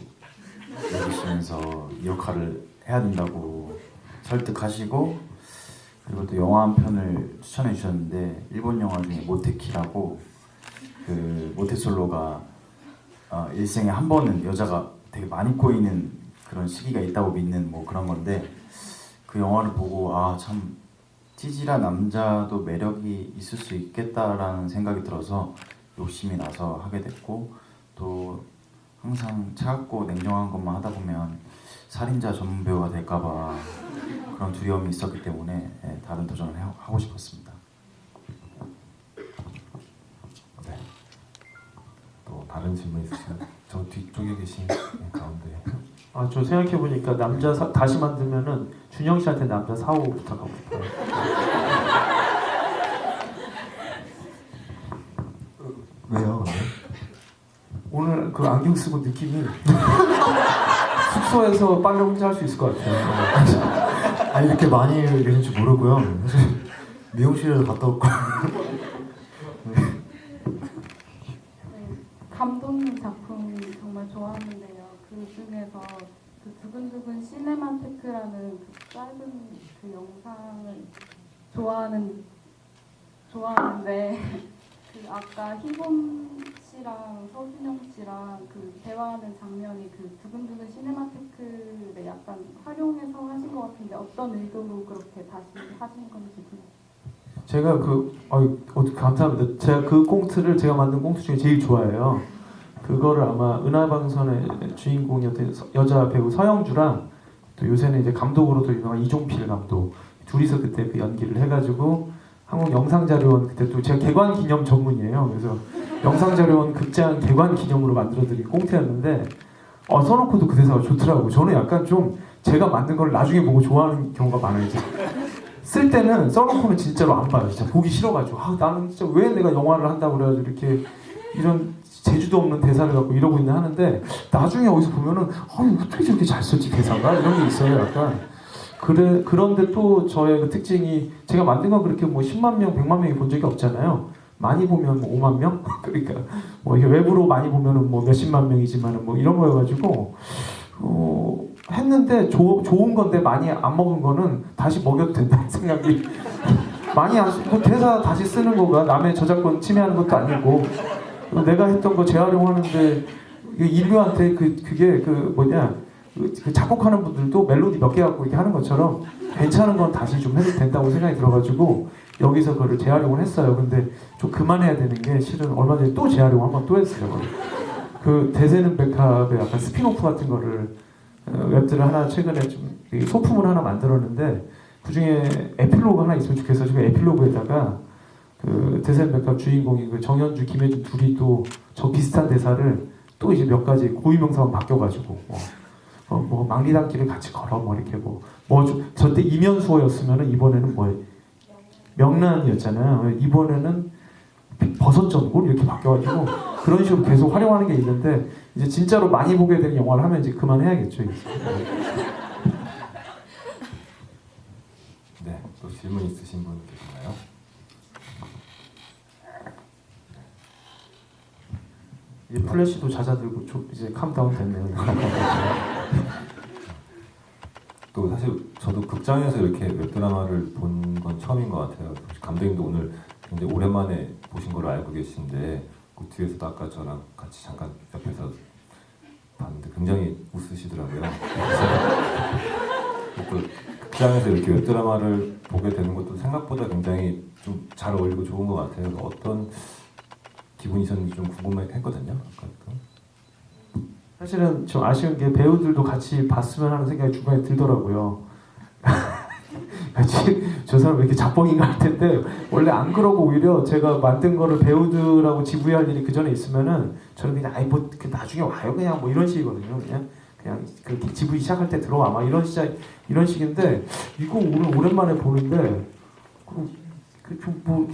먹이시면서 이 역할을 해야 된다고 설득하시고, 그리고 또 영화 한 편을 추천해 주셨는데 일본 영화 중에 모테키라고, 그 모태솔로가 일생에 한 번은 여자가 되게 많이 꼬이는 그런 시기가 있다고 믿는 뭐 그런 건데, 그 영화를 보고 아 참 찌질한 남자도 매력이 있을 수 있겠다라는 생각이 들어서 욕심이 나서 하게 됐고, 또 항상 차갑고 냉정한 것만 하다 보면 살인자 전문 배우가 될까봐 그런 두려움이 있었기 때문에 다른 도전을 하고 싶었습니다. 네. 또 다른 질문 있으시면 저 뒤쪽에 계신 가운데. 아, 저 생각해 보니까 남자 다시 만들면은 준영 씨한테 남자 4호 부탁하고 싶어요. 왜요? 근데? 오늘 그 안경 쓰고 느낌이 숙소에서 빨래 혼자 할 수 있을 것 같아요. 아니 이렇게 많이 계신 줄 모르고요. 사실 미용실에도 갔다 왔고. 감독님 작품 정말 좋아하는데요. 그 중에서 그 두근두근 시네마테크라는 그 짧은 그 영상을 좋아하는데 그 아까 희범 씨랑 서준영 씨랑 그 대화하는 장면이 그 두근두근 시네마테크를 약간 활용해서 하신 것 같은데 어떤 의도로 그렇게 다시 하신 건지 제가 감사합니다. 제가 그 꽁트를 제가 만든 꽁트 중에 제일 좋아해요. 그거를 아마 은하방선의 주인공이었던 여자 배우 서영주랑 또 요새는 이제 감독으로도 유명한 이종필 감독 둘이서 그때 그 연기를 해가지고 한국영상자료원, 그때 또 제가 개관기념 전문이에요. 그래서 영상자료원 극장 개관기념으로 만들어드린 꽁트였는데 써놓고도 그 대사가 좋더라고요. 저는 약간 좀 제가 만든 걸 나중에 보고 좋아하는 경우가 많아요. 이제. 쓸 때는 써놓고는 진짜로 안 봐요. 진짜 보기 싫어가지고 나는 진짜 왜 내가 영화를 한다고 그래가지고 이렇게 이런 재주도 없는 대사를 갖고 이러고 있나 하는데, 나중에 어디서 보면은 어떻게 저렇게 잘 썼지 대사가, 이런 게 있어요. 약간 그런데 또 저의 그 특징이, 제가 만든 건 그렇게 뭐 10만 명, 100만 명이 본 적이 없잖아요. 많이 보면 뭐 5만 명? 그러니까 뭐 이게 외부로 많이 보면은 뭐 몇십만 명이지만은 뭐 이런 거여가지고 했는데 좋은 건데 많이 안 먹은 거는 다시 먹여도 된다는 생각이 많이 안 쓰고, 대사 다시 쓰는 거가 남의 저작권 침해하는 것도 아니고, 내가 했던 거 재활용하는데 인류한테 그게 그 작곡하는 분들도 멜로디 몇 개 갖고 이렇게 하는 것처럼 괜찮은 건 다시 좀 해도 된다고 생각이 들어가지고 여기서 그걸 재활용을 했어요. 근데 좀 그만해야 되는 게, 실은 얼마 전에 또 재활용 한번 또 했어요. 그 대세는 백합의 약간 스피노프 같은 거를 웹들을 하나 최근에 좀 소품을 하나 만들었는데, 그 중에 에필로그 하나 있으면 좋겠어요. 지금 에필로그에다가 그 대세는 백합 주인공이 그 정현주, 김혜준 둘이 또 저 비슷한 대사를 또 이제 몇 가지 고유명사만 바뀌어가지고 뭐 망리단길을 같이 걸어 뭐 이렇게 저때 이면수호였으면은 이번에는 명란이었잖아요. 이번에는 버섯전골 이렇게 바뀌어가지고 그런 식으로 계속 활용하는 게 있는데, 이제 진짜로 많이 보게 되는 영화를 하면 이제 그만해야겠죠. 이제. 네, 또 질문 있으신 분 계신가요? 이제 플래시도 잦아들고 이제 캄다운 됐네요. 또 사실 저도 극장에서 이렇게 웹드라마를 본 건 처음인 것 같아요. 감독님도 오늘 굉장히 오랜만에 보신 걸로 알고 계신데, 그 뒤에서도 아까 저랑 같이 잠깐 옆에서 봤는데 굉장히 웃으시더라고요. 또 극장에서 이렇게 웹드라마를 보게 되는 것도 생각보다 굉장히 좀 잘 어울리고 좋은 것 같아요. 어떤 기분이셨는지 좀 궁금했거든요. 사실은 좀 아쉬운 게 배우들도 같이 봤으면 하는 생각이 중간에 들더라고요. 같이 저 사람 왜 이렇게 자뻑인가 할 텐데, 원래 안 그러고 오히려 제가 만든 거를 배우들하고 지부할 일이 그 전에 있으면은 저는 그냥 나중에 와요 그냥 뭐 이런 식이거든요. 그냥 그 지부 시작할 때 들어와 막 이런 식인데, 이거 오늘 오랜만에 보는데 뭐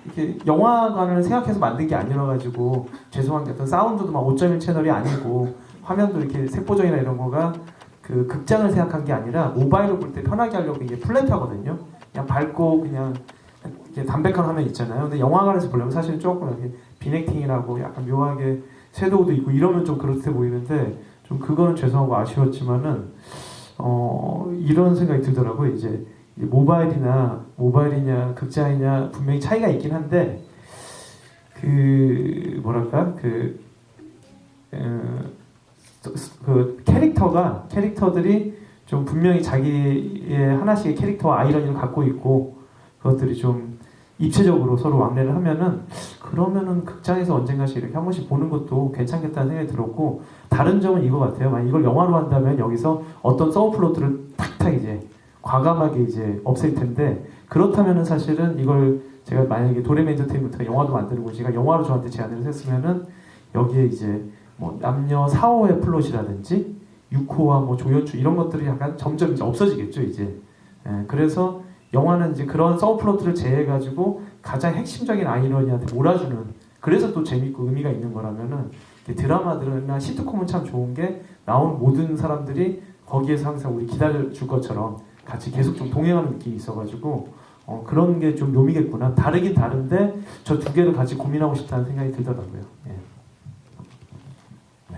이렇게 영화관을 생각해서 만든 게 아니라 가지고 죄송한 게, 어떤 사운드도 막 5.1 채널이 아니고 화면도 이렇게 색보정이나 이런 거가 그 극장을 생각한 게 아니라 모바일로 볼 때 편하게 하려고 이게 플랫하거든요. 그냥 밝고 그냥 이렇게 담백한 화면 있잖아요. 근데 영화관에서 보려면 사실 조금 이렇게 빈액팅이라고 약간 묘하게 섀도우도 있고 이러면 좀 그렇게 보이는데 좀 그거는 죄송하고 아쉬웠지만은 이런 생각이 들더라고요. 이제 모바일이냐 극장이냐 분명히 차이가 있긴 한데 그 뭐랄까 그 캐릭터들이 좀 분명히 자기의 하나씩의 캐릭터와 아이러니를 갖고 있고 그것들이 좀 입체적으로 서로 왕래를 하면은 그러면은 극장에서 언젠가씩 이렇게 한 번씩 보는 것도 괜찮겠다는 생각이 들었고 다른 점은 이거 같아요. 만약 이걸 영화로 한다면 여기서 어떤 서브플롯들을 탁탁 이제 과감하게 이제 없앨 텐데 그렇다면은 사실은 이걸 제가 만약에 도레미 엔터테인먼트가 영화도 만드는 곳이가 영화로 저한테 제안을 했으면은 여기에 이제 뭐 남녀 4호의 플롯이라든지 6호와 뭐 조연출 이런 것들이 약간 점점 이제 없어지겠죠 이제. 그래서 영화는 이제 그런 서브플롯들을 제해가지고 가장 핵심적인 아이러니한테 몰아주는 그래서 또 재밌고 의미가 있는 거라면은 드라마들이나 시트콤은 참 좋은 게 나오는 모든 사람들이 거기에서 항상 우리 기다려줄 것처럼 같이 계속 좀 동행하는 느낌이 있어가지고 그런 게 좀 묘미겠구나. 다르긴 다른데 저 두 개를 같이 고민하고 싶다는 생각이 들더라고요. 예. 네.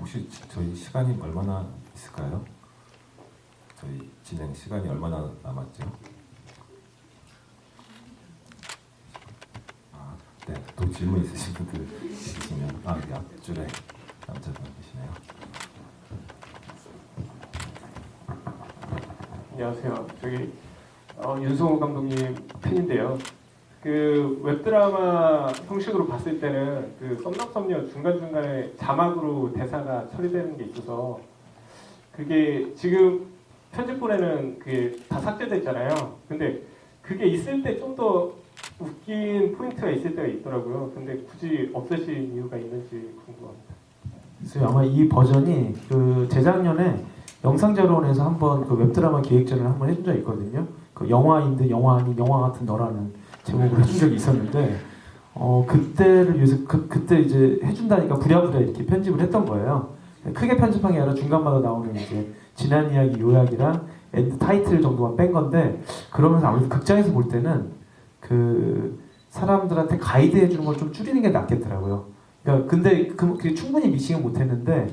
혹시 저희 시간이 얼마나 있을까요? 저희 진행 시간이 얼마나 남았죠? 네, 또 질문 있으신 분들 있으시면 여기 앞줄에 남자분 계시네요. 안녕하세요. 저기 윤성호 감독님 팬인데요. 그 웹드라마 형식으로 봤을 때는 그 썸남썸녀 중간중간에 자막으로 대사가 처리되는 게 있어서 그게 지금 편집본에는 그게 다 삭제됐잖아요. 근데 그게 있을 때 좀 더 웃긴 포인트가 있을 때가 있더라고요. 근데 굳이 없애신 이유가 있는지 궁금합니다. 그래서 아마 이 버전이 그 재작년에 영상자료원에서 한번 그 웹드라마 기획전을 한번 해준 적이 있거든요. 그 영화인 듯 영화 아닌 영화 같은 너라는 제목으로 해준 적이 있었는데 그때를 위해서 그때 이제 해준다니까 부랴부랴 이렇게 편집을 했던 거예요. 크게 편집한 게 아니라 중간마다 나오는 이제 지난 이야기 요약이랑 엔드 타이틀 정도만 뺀 건데 그러면서 아무래도 극장에서 볼 때는 그 사람들한테 가이드 해주는 걸 좀 줄이는 게 낫겠더라고요. 그러니까 근데 그게 충분히 미싱은 못했는데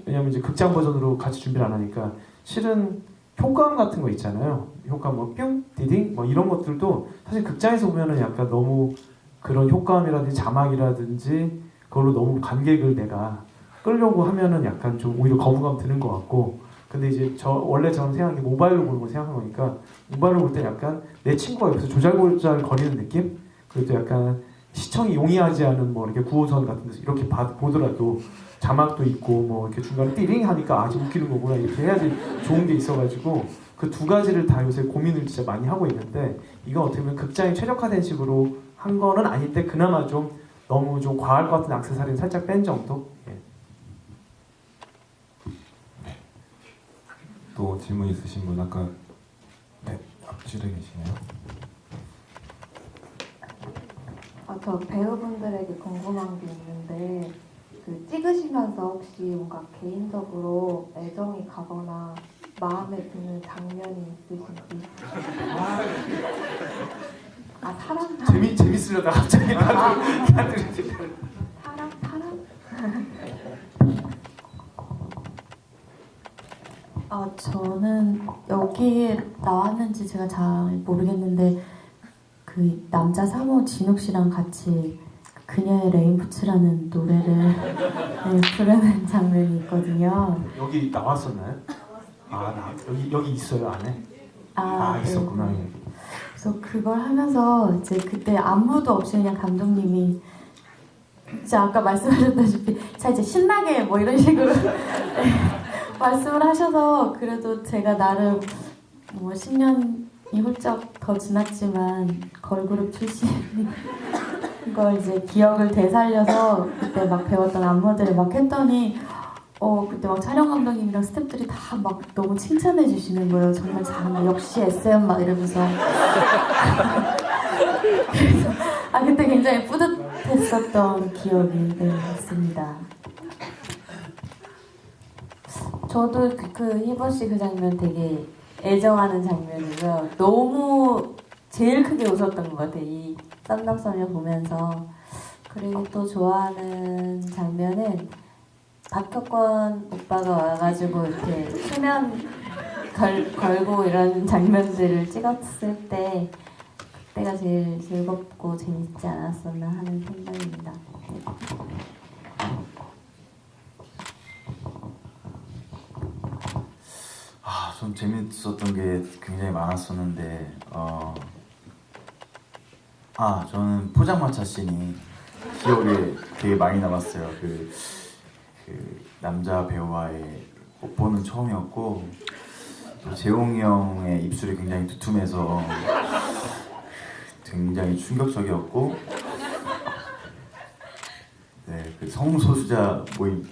왜냐면 이제 극장 버전으로 같이 준비를 안 하니까 실은 효과음 같은 거 있잖아요. 효과음 뭐 뿅, 디딩 뭐 이런 것들도 사실 극장에서 보면은 약간 너무 그런 효과음이라든지 자막이라든지 그걸로 너무 관객을 내가 끌려고 하면은 약간 좀 오히려 거부감 드는 것 같고 근데 이제 원래 저는 생각한 게 모바일로 보는 거 생각한 거니까 모바일로 볼 때 약간 내 친구가 옆에서 조잘조잘 거리는 느낌? 그리고 또 약간 시청이 용이하지 않은 뭐 이렇게 9호선 같은 데서 이렇게 보더라도 자막도 있고 뭐 이렇게 중간에 띠링 하니까 아직 웃기는 거구나 이렇게 해야지 좋은 게 있어가지고 그 두 가지를 다 요새 고민을 진짜 많이 하고 있는데 이건 어떻게 보면 극장에 최적화된 식으로 한 거는 아닌데 그나마 좀 너무 좀 과할 것 같은 액세서리는 살짝 뺀 정도? 예. 또 질문 있으신 분 아까 네 앞줄에 계시네요. 저 배우분들에게 궁금한 게 있는데 그 찍으시면서 혹시 뭔가 개인적으로 애정이 가거나 마음에 드는 장면이 있으신지? 사람? 재밌으려다 갑자기 사람? 저는 여기에 나왔는지 제가 잘 모르겠는데 그 남자 3호 진욱 씨랑 같이 그녀의 레인부츠라는 노래를 부르는 장면이 있거든요. 여기 나왔었나요? 여기 있어요 안에? 있었구나. 네. 그래서 그걸 하면서 이제 그때 안무도 없이 그냥 감독님이 진짜 아까 말씀하셨다시피 자 이제 신나게 뭐 이런 식으로 말씀을 하셔서 그래도 제가 나름 뭐 10년이 훌쩍 더 지났지만 걸그룹 출신인 걸 이제 기억을 되살려서 그때 막 배웠던 안무들을 막 했더니 그때 막 촬영 감독님이랑 스태프들이 다 막 너무 칭찬해 주시는 거예요. 정말 잘한다. 역시 SM 막 이러면서. 그래서 그때 굉장히 뿌듯했었던 기억이 있습니다. 저도 그 희보 씨 그 장면 되게 애정하는 장면이고요. 너무 제일 크게 웃었던 것 같아요. 이 썸남썸녀 보면서. 그리고 또 좋아하는 장면은 박혁권 오빠가 와가지고 이렇게 수면 걸고 이런 장면들을 찍었을 때 그때가 제일 즐겁고 재밌지 않았었나 하는 생각입니다. 네. 전 재밌었던 게 굉장히 많았었는데 저는 포장마차 씬이 기억에 되게 많이 남았어요. 그 남자 배우와의 뽀뽀는 처음이었고 또 재홍이 형의 입술이 굉장히 두툼해서 굉장히 충격적이었고 네, 그 성소수자 모임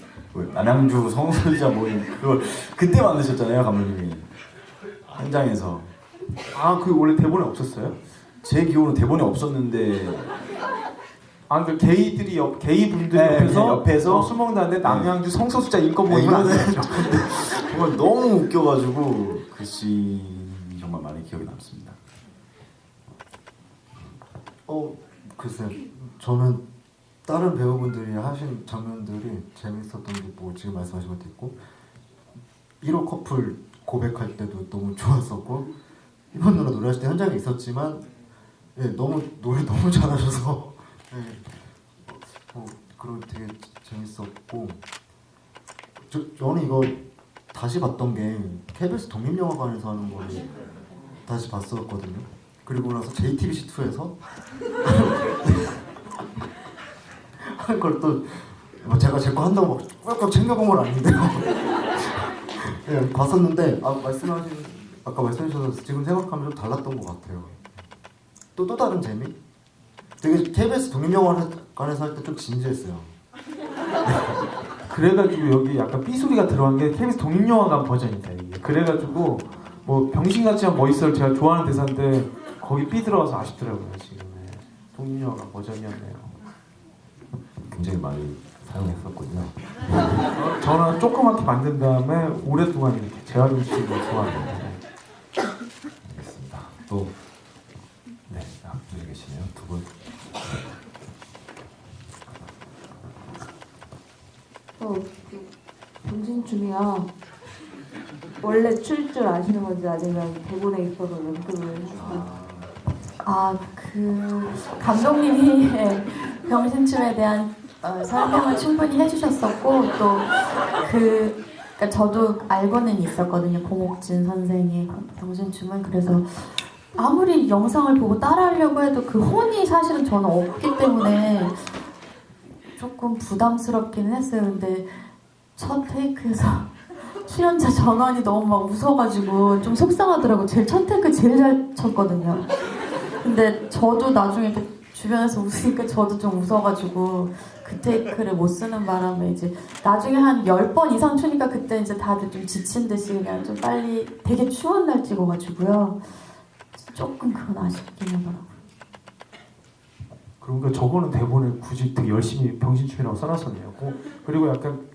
남양주 성소수자 모임 그걸 그때 만드셨잖아요 감독님이 현장에서. 그 원래 대본에 없었어요? 제 기억으로 대본에 없었는데 그 게이 분들이 네, 옆에서 옆에서 술 먹는다는데 남양주 성소수자 인권 모임은 안 되죠. 정말 너무 웃겨가지고 그 씬이 정말 많이 기억에 남습니다. 글쎄요. 저는 다른 배우분들이 하신 장면들이 재밌었던 게 뭐 지금 말씀하신 것도 있고 1호 커플 고백할 때도 너무 좋았었고 이번 누나 노래하실 때 현장에 있었지만 너무 노래 너무 잘하셔서 그런 되게 재밌었고 저는 이거 다시 봤던 게 KBS 독립영화관에서 하는 거를 다시 봤었거든요. 그리고 나서 JTBC2에서 하는 걸 또 제가 제 거 한다고 막 꽉꽉 챙겨본 건 아닌데요. 네, 봤었는데 아까 말씀하셔서 지금 생각하면 좀 달랐던 것 같아요. 또 다른 재미? 되게 KBS 독립영화관에서 할 때 좀 진지했어요. 그래가지고 여기 약간 삐소리가 들어간 게 KBS 독립영화관 버전이다 이게. 그래가지고 뭐 병신같지만 멋있어를 제가 좋아하는 대사인데 거기 삐 들어가서 아쉽더라고요 지금. 독립영화관 버전이었네요. 굉장히 많이 사용했었군요. 저는 조그맣게 만든 다음에 오랫동안 이렇게 재활용식으로 좋아하는데. 알겠습니다. 또 네, 앞쪽에 계시네요. 두 분. 정신춤이요. 원래 출 줄 아시는 건지 아니면 대본에 있어서 연습을 해서 그 감독님이 병신춤에 대한 설명을 충분히 해주셨었고 또 그러니까 저도 알고는 있었거든요. 공옥진 선생의 병신춤은. 그래서 아무리 영상을 보고 따라하려고 해도 그 혼이 사실은 저는 없기 때문에 조금 부담스럽기는 했어요. 근데 첫 테이크에서 출연자 전원이 너무 막 웃어가지고 좀 속상하더라고요. 첫 테이크 제일 잘 쳤거든요. 근데 저도 나중에 또 주변에서 웃으니까 저도 좀 웃어가지고 그 테이크를 못 쓰는 바람에 이제 나중에 한 10번 이상 추니까 그때 이제 다들 좀 지친 듯이 그냥 좀 빨리 되게 추운 날 찍어가지고요. 조금 그건 아쉽긴 하더라고요. 그러니까 저거는 대본에 굳이 되게 열심히 병신춤이라고 써놨었네요. 그리고 약간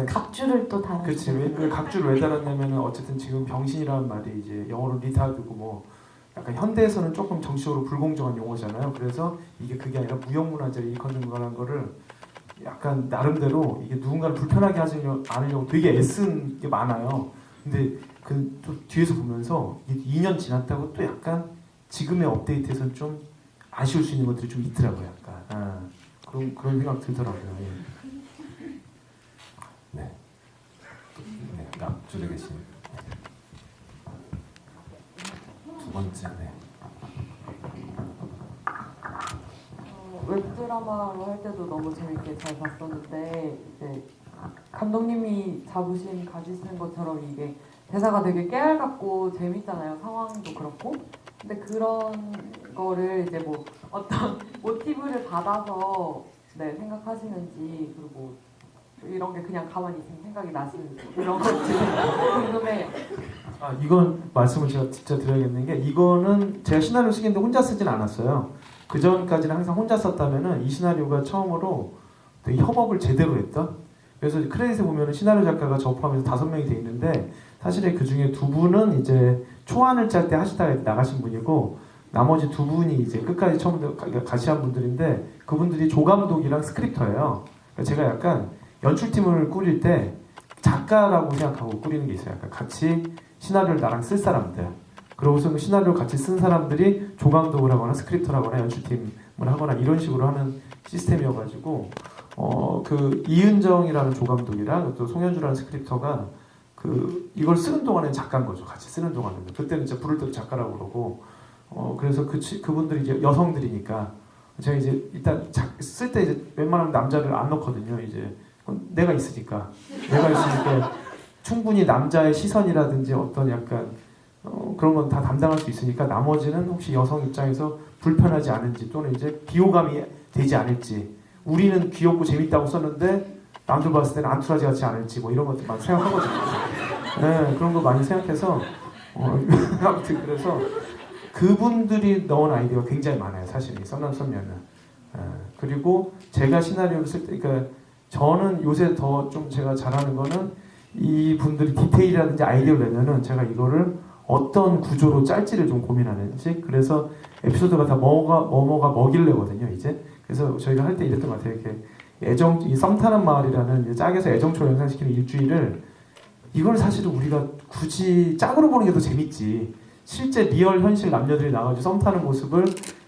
각주를 또 달았어요. 그치. 왜 각주를 왜 달았냐면은 어쨌든 지금 병신이라는 말이 이제 영어로 리타드고 뭐 약간 현대에서는 조금 정치적으로 불공정한 용어잖아요. 그래서 이게 그게 아니라 무형문화재를 일컫는 거라는 거를 약간 나름대로 이게 누군가를 불편하게 하지 않으려고 되게 애쓴 게 많아요. 근데 그 또 뒤에서 보면서 2년 지났다고 또 약간 지금의 업데이트에서는 좀 아쉬울 수 있는 것들이 좀 있더라고요. 약간 그런 생각 들더라고요. 예. 네. 앞줄에 계신 두 번째. 네. 웹드라마로 할 때도 너무 재밌게 잘 봤었는데 이제 감독님이 잡으신 가지신 것처럼 이게 대사가 되게 깨알 같고 재밌잖아요. 상황도 그렇고. 근데 그런 거를 이제 뭐 어떤 모티브를 받아서 생각하시는지 그리고 이런 게 그냥 가만히 있으면 생각이 나시는지 그런 것들 궁금해요. 이건 말씀을 제가 진짜 드려야겠는 게 이거는 제가 시나리오 쓰기인데 혼자 쓰진 않았어요. 그 전까지는 항상 혼자 썼다면은 이 시나리오가 처음으로 되게 협업을 제대로 했던. 그래서 크레딧에 보면은 시나리오 작가가 저 포함해서 5명이 돼 있는데 사실은 그 중에 2분은 이제 초안을 짤 때 하시다가 나가신 분이고 나머지 2분이 이제 끝까지 처음부터 같이 한 분들인데 그분들이 조감독이랑 스크립터예요. 그러니까 제가 약간 연출팀을 꾸릴 때 작가라고 생각하고 꾸리는 게 있어요. 약간 같이 시나리오를 나랑 쓸 사람들. 그러고서 그 시나리오 같이 쓴 사람들이 조감독을 하거나 스크립터를 하거나 연출팀을 하거나 이런 식으로 하는 시스템이어가지고 그 이은정이라는 조감독이랑 또 송현주라는 스크립터가 그 이걸 쓰는 동안에 작가인 거죠. 같이 쓰는 동안에는. 그때는 진짜 부를 때도 작가라고 그러고 그래서 그분들이 이제 여성들이니까 제가 이제 일단 쓸 때 이제 웬만하면 남자를 안 넣거든요. 이제 내가 있으니까 충분히 남자의 시선이라든지 어떤 약간 그런 건 다 담당할 수 있으니까 나머지는 혹시 여성 입장에서 불편하지 않은지 또는 이제 비호감이 되지 않을지 우리는 귀엽고 재밌다고 썼는데 남들 봤을 때는 안투라지 같지 않을지 뭐 이런 것들 많이 생각하거든요. 네, 그런 거 많이 생각해서 아무튼 그래서 그분들이 넣은 아이디어가 굉장히 많아요. 사실 썸남썸녀는. 그리고 제가 시나리오를 쓸 때 그러니까 저는 요새 더 좀 제가 잘하는 거는 이 분들이 디테일이라든지 아이디어를 내면은 제가 이거를 어떤 구조로 짤지를 좀 고민하는지 그래서 에피소드가 다 뭐가 먹일래거든요 이제 그래서 저희가 할 때 이랬던 것 같아요. 이렇게 이 썸 타는 마을이라는 짝에서 애정초를 연상시키는 일주일을 이걸 사실은 우리가 굳이 짝으로 보는 게 더 재밌지 실제 리얼 현실 남녀들이 나와가지고 썸 타는 모습을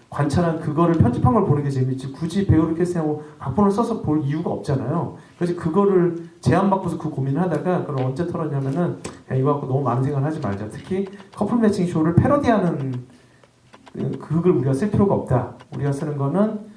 관찰한 그거를 편집한 걸 보는 게 재밌지 굳이 배우를 캐스팅하고 각본을 써서 볼 이유가 없잖아요. 그래서 그거를 제안받고서 그 고민을 하다가 그걸 언제 털었냐면은 야, 이거 갖고 너무 많은 생각을 하지 말자. 특히 커플 매칭 쇼를 패러디하는 그걸 우리가 쓸 필요가 없다. 우리가 쓰는 거는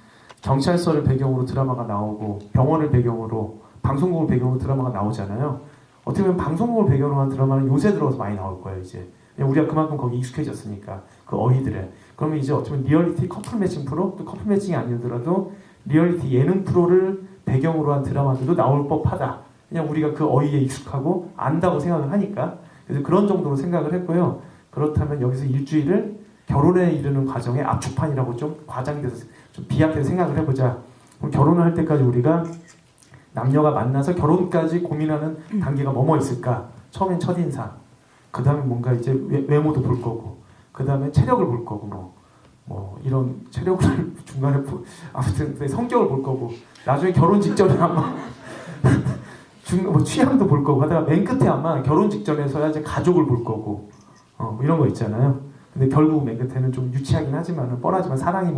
경찰서를 배경으로 드라마가 나오고 병원을 배경으로 방송국을 배경으로 드라마가 나오잖아요. 어떻게 보면 방송국을 배경으로 한 드라마는 요새 들어서 많이 나올 거예요. 이제 우리가 그만큼 거기 익숙해졌으니까 그 어휘들에 그러면 이제 어쩌면 리얼리티 커플 매칭 프로 또 커플 매칭이 아니더라도 리얼리티 예능 프로를 배경으로 한 드라마들도 나올 법하다. 그냥 우리가 그 어휘에 익숙하고 안다고 생각을 하니까 그래서 그런 정도로 생각을 했고요. 그렇다면 여기서 일주일을 결혼에 이르는 과정의 압축판이라고 좀 과장돼서 좀 비약해서 생각을 해보자. 그럼 결혼을 할 때까지 우리가 남녀가 만나서 결혼까지 고민하는 단계가 뭐뭐 있을까? 처음엔 첫인상, 그 다음에 뭔가 이제 외모도 볼 거고, 그 다음에 체력을 볼 거고, 뭐 이런 체력을 중간에 아무튼 성격을 볼 거고, 나중에 결혼 직전에 아마 뭐 취향도 볼 거고 하다가 맨 끝에 아마 결혼 직전에서야 이제 가족을 볼 거고, 뭐 이런 거 있잖아요. 근데 결국 맨 끝에는 좀 유치하긴 하지만 뻔하지만 사랑을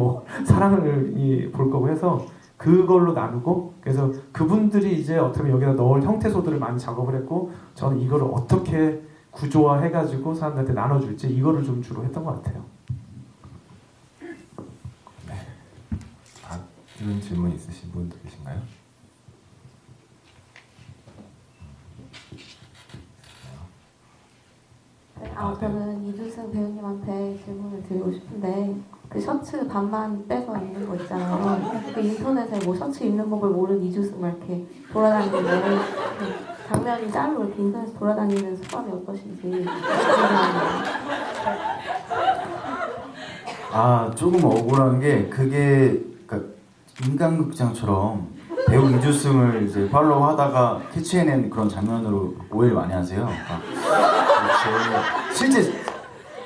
볼 거고 해서 그걸로 나누고 그래서 그분들이 이제 어떻게 보면 여기다 넣을 형태소들을 많이 작업을 했고 저는 이거를 어떻게 구조화해가지고 사람들한테 나눠줄지 이거를 좀 주로 했던 것 같아요. 네. 다른 질문 있으신 분 계신가요? 저는 이주승 배우님한테 질문을 드리고 싶은데 그 셔츠 반만 빼서 입는 거 있잖아요. 그 인터넷에 뭐 셔츠 입는 법을 모르는 이주승 막 이렇게 돌아다니는데 그 장면이 짤로 이렇게 인터넷에 돌아다니는 소감이 어떠신지 궁금합니다. 조금 억울한 게 그게 그러니까 인간극장처럼 배우 이주승을 이제 팔로우 하다가 캐치해낸 그런 장면으로 오해를 많이 하세요. 실제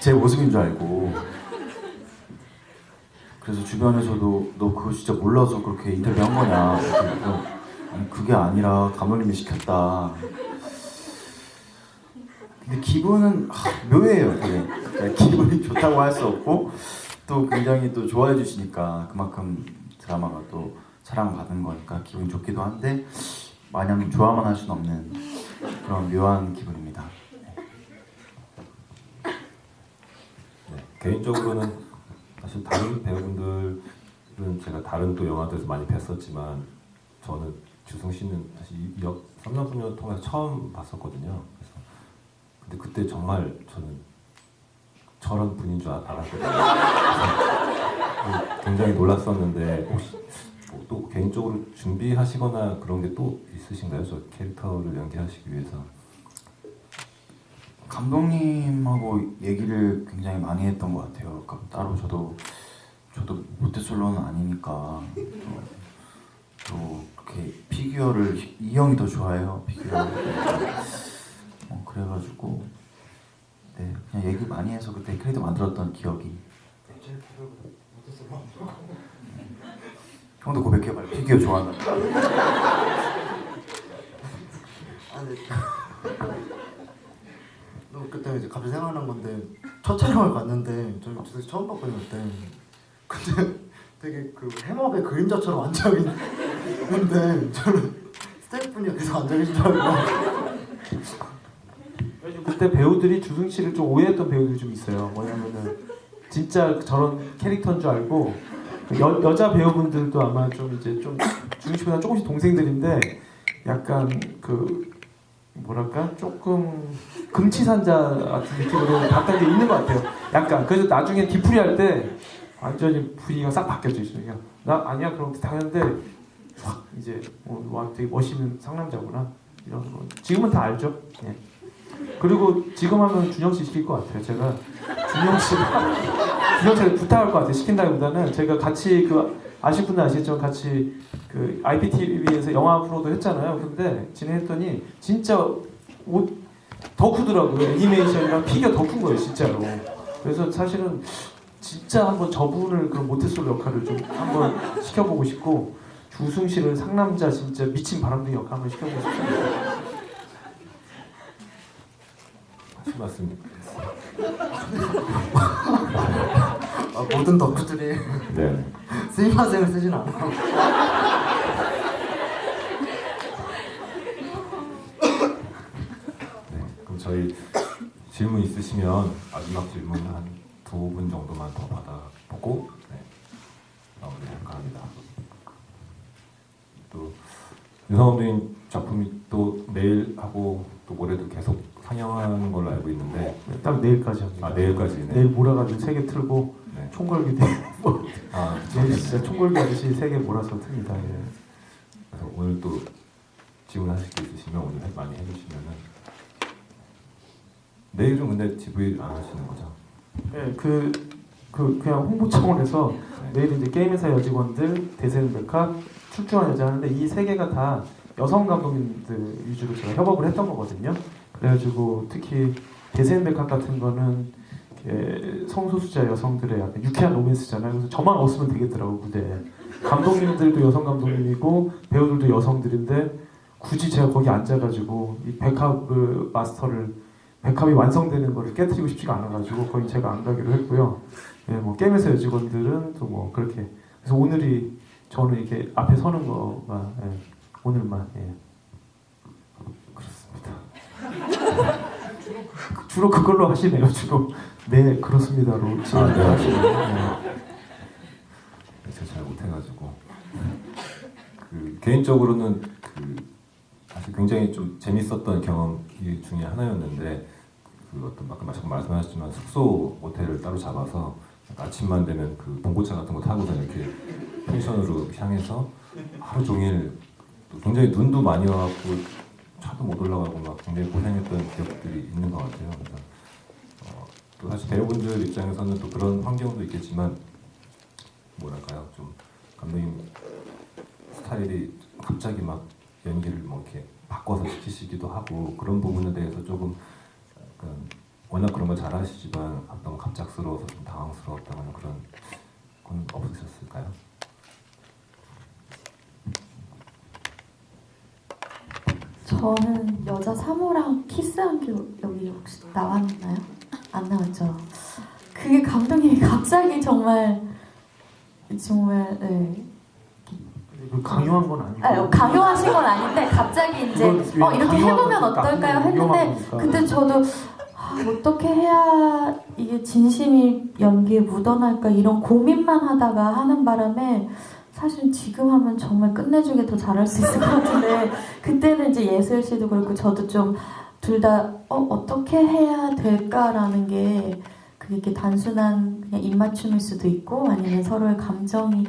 제 모습인 줄 알고 그래서 주변에서도 너 그거 진짜 몰라서 그렇게 인터뷰한 거냐 아니 그게 아니라 감독님이 시켰다. 근데 기분은 묘해요. 되게 기분이 좋다고 할 수 없고 또 굉장히 또 좋아해 주시니까 그만큼 드라마가 또 사랑받은 거니까 기분 좋기도 한데 마냥 좋아만 할 수는 없는 그런 묘한 기분입니다. 네, 개인적으로는 사실 다른 배우분들은 제가 다른 또 영화들에서 많이 뵀었지만 저는 주승 씨는 사실 이 썸남썸녀 통해서 처음 봤었거든요. 그래서 근데 그때 정말 저는 저런 분인 줄 알았거든요. 굉장히 놀랐었는데 혹시 또 개인적으로 준비하시거나 그런 게 또 있으신가요? 저 캐릭터를 연기하시기 위해서? 감독님하고 얘기를 굉장히 많이 했던 것 같아요. 그러니까 따로 저도 모태솔로는 아니니까 또 이렇게 피규어를 이 형이 더 좋아해요. 피규어. 그래가지고 네 그냥 얘기 많이 해서 그때 캐릭터 만들었던 기억이. 형도 고백해 빨리. 피규어 좋아한다. 아니 너 그때 이제 갑자기 생각난 건데 첫 촬영을 갔는데 저희 주석 처음 봤거든요 그때. 근데 되게 그 해먹의 그림자처럼 앉아 있는데 저는 스태프분이 계속 앉아 계신 줄 알고. 그때 배우들이 주승 씨를 좀 오해했던 배우들이 좀 있어요. 뭐냐면은 진짜 저런 캐릭터인 줄 알고 여자 배우분들도 아마 좀 이제 좀 주승 씨보다 조금씩 동생들인데 약간 그 뭐랄까 조금 금치산자 같은 느낌으로 바뀐 게 있는 것 같아요. 약간 그래서 나중에 뒤풀이 할 때 완전히 분위기가 싹 바뀌었죠. 그냥 나 아니야 그럼 다 하는데 확 이제 와 되게 멋있는 상남자구나 이런 거 지금은 다 알죠. 예. 그리고 지금 하면 준영 씨 시킬 것 같아요. 제가 준영 씨를 부탁할 것 같아요. 시킨다기보다는 제가 같이 그 아실 분은 아시겠지만 같이 그 IPTV에서 영화 프로도 했잖아요. 근데 진행했더니 진짜 옷 더 크더라고요. 애니메이션이랑 피규어 더 큰 거예요, 진짜로. 그래서 사실은 진짜 한번 저분을 그런 모태솔로 역할을 좀 한번 시켜보고 싶고 주승 씨를 상남자 진짜 미친 바람둥이 역할 한번 시켜보고 싶습니다. 하신 말씀. 모든 덕후들이 네. 스미마셍을 쓰진 않고. 네. 그럼 저희 질문 있으시면 마지막 질문 한 2분 정도만 더 받아보고 네. 마무리할까 합니다. 또 유성 감독님 작품이 또 내일 하고 또 모레도 계속 상영하는 걸로 알고 있는데 딱 내일까지 합니다. 아 내일까지 네. 내일 몰아가지고 3개 틀고 네. 총걸기 내일 진짜 총걸기 아저씨 3개 몰아서 틉니다. 예. 그래서 오늘 또 질문하실 게 있으시면 오늘 많이 해주시면은 내일은 근데 GV 안 하시는 거죠? 네, 그냥 홍보 차원에서 내일 이제 게임회사 여직원들, 대세는 백합, 출중한 여자 하는데 이 3개가 다 여성 감독님들 위주로 제가 협업을 했던 거거든요. 그래가지고 특히 대세는 백합 같은 거는 성소수자 여성들의 약간 유쾌한 로맨스잖아요. 그래서 저만 없으면 되겠더라고 무대에. 감독님들도 여성 감독님이고 배우들도 여성들인데 굳이 제가 거기 앉아가지고 이 백합 마스터를 백합이 완성되는 거를 깨트리고 싶지가 않아가지고 거의 제가 안 가기로 했고요. 예, 뭐 게임에서 여직원들은 또 뭐 그렇게. 그래서 오늘이 저는 이렇게 앞에 서는 거가 예, 오늘만 예. 그렇습니다. 주로 그걸로 하시네요. 주로 네 그렇습니다로 하시네요. 네. 제가 잘 못해가지고 개인적으로는 사실 굉장히 좀 재밌었던 경험 중에 하나였는데 어떤 아까 말씀하셨지만 숙소 모텔을 따로 잡아서 아침만 되면 봉고차 같은 거 타고서 이렇게 펜션으로 향해서 하루 종일 굉장히 눈도 많이 와갖고 차도 못 올라가고 막 굉장히 고생했던 기억들이 있는 것 같아요. 그래서 또 사실 배우분들 입장에서는 또 그런 환경도 있겠지만 뭐랄까요 좀 감독님 스타일이 갑자기 막 연기를 뭐 이렇게 바꿔서 시키시기도 하고 그런 부분에 대해서 조금 약간 워낙 그런 걸 잘하시지만 너무 갑작스러워서 좀 당황스러웠다거나 그런 건 없으셨을까요? 저는 여자 3호랑 키스한 게 여기 혹시 나왔나요? 안 나왔죠. 그게 감독님이 갑자기 정말 네. 강요한 건 아니고. 강요하신 건 아닌데 갑자기 이제 이렇게 해보면 어떨까요 했는데 근데 저도 어떻게 해야 이게 진심이 연기에 묻어날까 이런 고민만 하다가 하는 바람에 사실 지금 하면 정말 끝내주게 더 잘할 수 있을 것 같은데 그때는 이제 예슬 씨도 그렇고 저도 좀 둘 다 어떻게 해야 될까라는 게 그게 이렇게 단순한 그냥 입맞춤일 수도 있고 아니면 서로의 감정이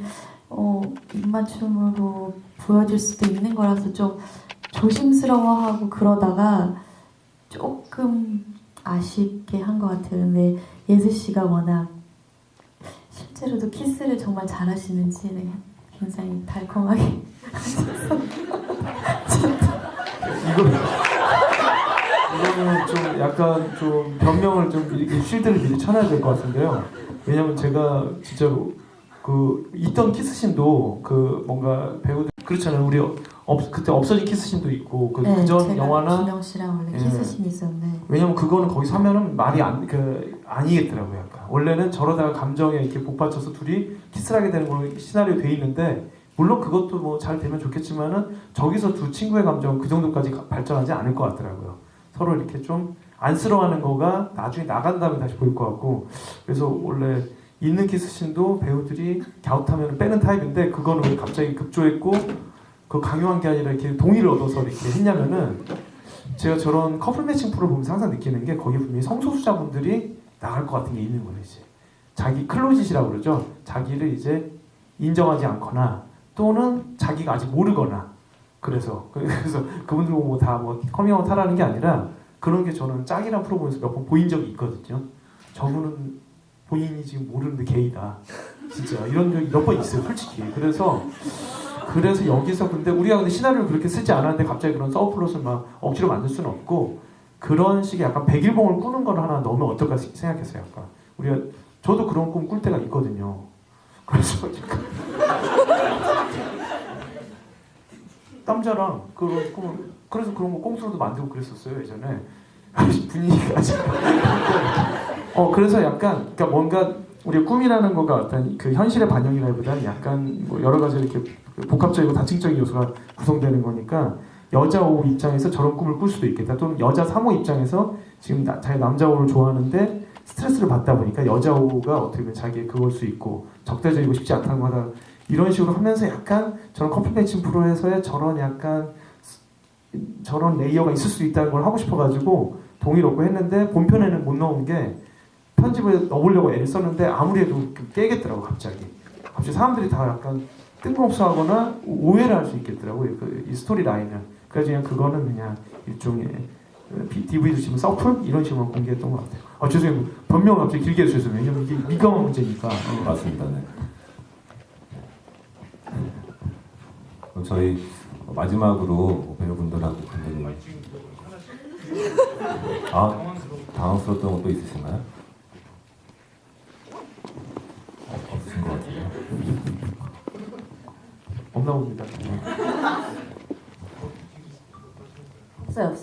입맞춤으로 보여질 수도 있는 거라서 좀 조심스러워하고 그러다가 조금 아쉽게 한 것 같아요. 근데 예슬 씨가 워낙 실제로도 키스를 정말 잘하시는지 굉장히 달콤하게 하셔서 이거는 좀 약간 좀 변명을 좀 이렇게 쉴드를 미리 쳐놔야 될 것 같은데요. 왜냐면 제가 진짜로 그 있던 키스신도 그 뭔가 배우들 그렇잖아요. 우리 그때 없어진 키스신도 있고 그 네, 그전 제가 영화나 김영 씨랑 원래 예. 키스신이 있었는데 왜냐면 그거는 거기서 하면은 말이 아니겠더라고요. 약간 원래는 저러다가 감정에 이렇게 복받쳐서 둘이 키스를 하게 되는 걸로 시나리오 돼 있는데 물론 그것도 뭐 잘 되면 좋겠지만은 저기서 두 친구의 감정은 그 정도까지 발전하지 않을 것 같더라고요. 서로 이렇게 좀 안쓰러워하는 거가 나중에 나간 다음에 다시 보일 것 같고 그래서 원래 있는 키스신도 배우들이 갸웃하면 빼는 타입인데 그거는 왜 갑자기 급조했고 그 강요한 게 아니라 이렇게 동의를 얻어서 이렇게 했냐면은 제가 저런 커플 매칭 프로를 보면서 항상 느끼는 게 거기에 분명히 성소수자분들이 나갈 것 같은 게 있는 거예요. 이제 자기 클로짓이라고 그러죠. 자기를 이제 인정하지 않거나 또는 자기가 아직 모르거나 그래서 그분들 보고 다 뭐 커밍아웃 하라는 게 아니라 그런 게 저는 짝이란 프로 보면서 몇 번 보인 적이 있거든요. 저분은 본인이 지금 모르는데 게이다. 진짜 이런 적이 몇 번 있어요. 솔직히. 그래서 여기서 근데 우리가 근데 시나리오를 그렇게 쓰지 않았는데 갑자기 그런 서브플롯을 막 억지로 만들 수는 없고 그런 식의 약간 백일봉을 꾸는 걸 하나 넣으면 어떨까 생각했어요. 약간 우리가 저도 그런 꿈 꿀 때가 있거든요. 그래서 남자랑 그런 꿈을 그래서 그런 거 꽁트로도 만들고 그랬었어요 예전에. 분위기가 그래서 약간 그러니까 뭔가 우리가 꿈이라는 거가 어떤 그 현실의 반영이라기보다는 약간 뭐 여러 가지 이렇게 복합적이고 다층적인 요소가 구성되는 거니까 여자 5 입장에서 저런 꿈을 꿀 수도 있겠다. 또는 여자 3호 입장에서 지금 자기 남자 5를 좋아하는데 스트레스를 받다 보니까 여자 5가 어떻게 보면 자기의 그걸 수 있고 적대적이고 싶지 않다고 하다 이런 식으로 하면서 약간 저런 커플 매칭 프로에서의 저런 약간 저런 레이어가 있을 수 있다는 걸 하고 싶어가지고 동의를 얻고 했는데 본편에는 못 넣은 게 편집을 넣으려고 애를 썼는데 아무리 해도 깨겠더라고 갑자기 사람들이 다 약간 뜬금없어하거나 오해를 할 수 있겠더라고요 이 스토리 라인을. 그래서 그냥 그거는 그냥 일종의 DVD 치면 서플 이런 식으로 공개했던 것 같아요. 죄송해요. 변명을 갑자기 길게 해주셔서 왜냐면 이게 민감한 문제니까. 맞습니다. 네. 그럼 저희 마지막으로 배우분들하고 감독님 당황스러웠던 것도 있으신가요? 없으신 것 같아요. 없나 봅니다. 없어요.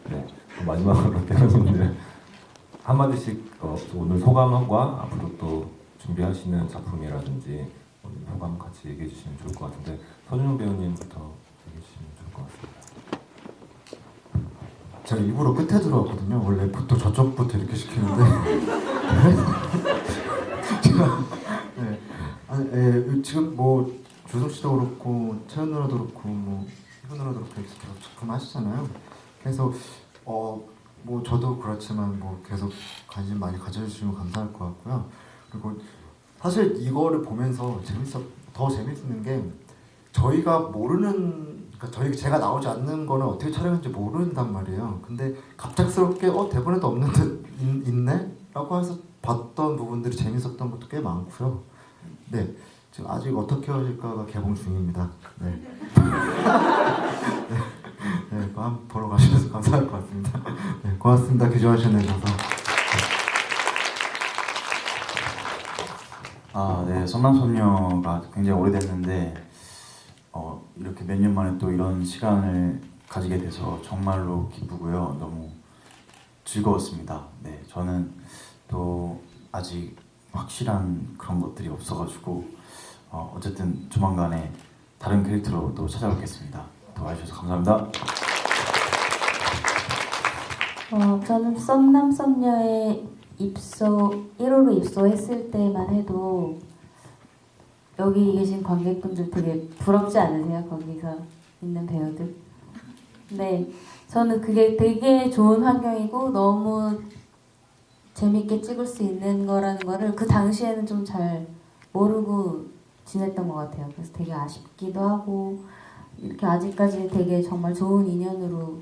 네. 마지막으로 배우분들 한마디씩 오늘 소감과 앞으로 또 준비하시는 작품이라든지 소감 같이 얘기해 주시면 좋을 것 같은데 서준영 배우님부터 얘기해 주시면 좋을 것 같습니다. 제가 일부러 끝에 들어왔거든요. 원래 보통 저쪽부터 이렇게 시키는데 제가 지금 뭐 조성 씨도 그렇고 채연 누나도 그렇고 뭐 희분 누나도 그렇고 작품 하시잖아요. 그래서 뭐 저도 그렇지만 뭐 계속 관심 많이 가져주시면 감사할 것 같고요. 그리고 사실 이거를 보면서 더 재밌는 게 저희가 모르는 그러니까 제가 나오지 않는 거는 어떻게 촬영했는지 모른단 말이에요. 근데 갑작스럽게 대본에도 없는 듯 있네? 라고 해서 봤던 부분들이 재밌었던 것도 꽤 많고요. 네, 지금 아직 어떻게 하실까가 개봉 중입니다. 네. 네, 그거 한번 보러 가셔서 감사할 것 같습니다. 네, 고맙습니다. 귀중한 시간 내주셔서. 네, 성남섭녀가 굉장히 오래됐는데 이렇게 몇 년 만에 또 이런 시간을 가지게 돼서 정말로 기쁘고요. 너무 즐거웠습니다. 네, 저는 또 아직 확실한 그런 것들이 없어가지고 어쨌든 조만간에 다른 캐릭터로 또 찾아뵙겠습니다. 또 와주셔서 감사합니다. 저는 썸남썸녀에 1호로 입소했을 때만 해도 여기 계신 관객분들 되게 부럽지 않으세요? 거기서 있는 배우들? 네, 저는 그게 되게 좋은 환경이고 너무 재밌게 찍을 수 있는 거라는 거를 그 당시에는 좀 잘 모르고 지냈던 것 같아요. 그래서 되게 아쉽기도 하고 이렇게 아직까지 되게 정말 좋은 인연으로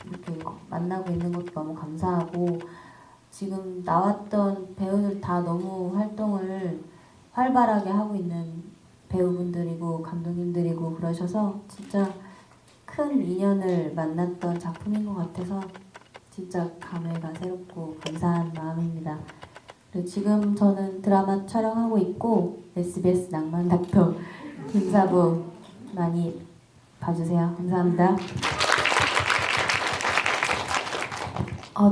이렇게 만나고 있는 것도 너무 감사하고 지금 나왔던 배우들 다 너무 활동을 활발하게 하고 있는 배우분들이고 감독님들이고 그러셔서 진짜 큰 인연을 만났던 작품인 것 같아서 진짜 감회가 새롭고 감사한 마음입니다. 그리고 지금 저는 드라마 촬영하고 있고 SBS 낭만 닥터 김사부 많이 봐주세요. 감사합니다.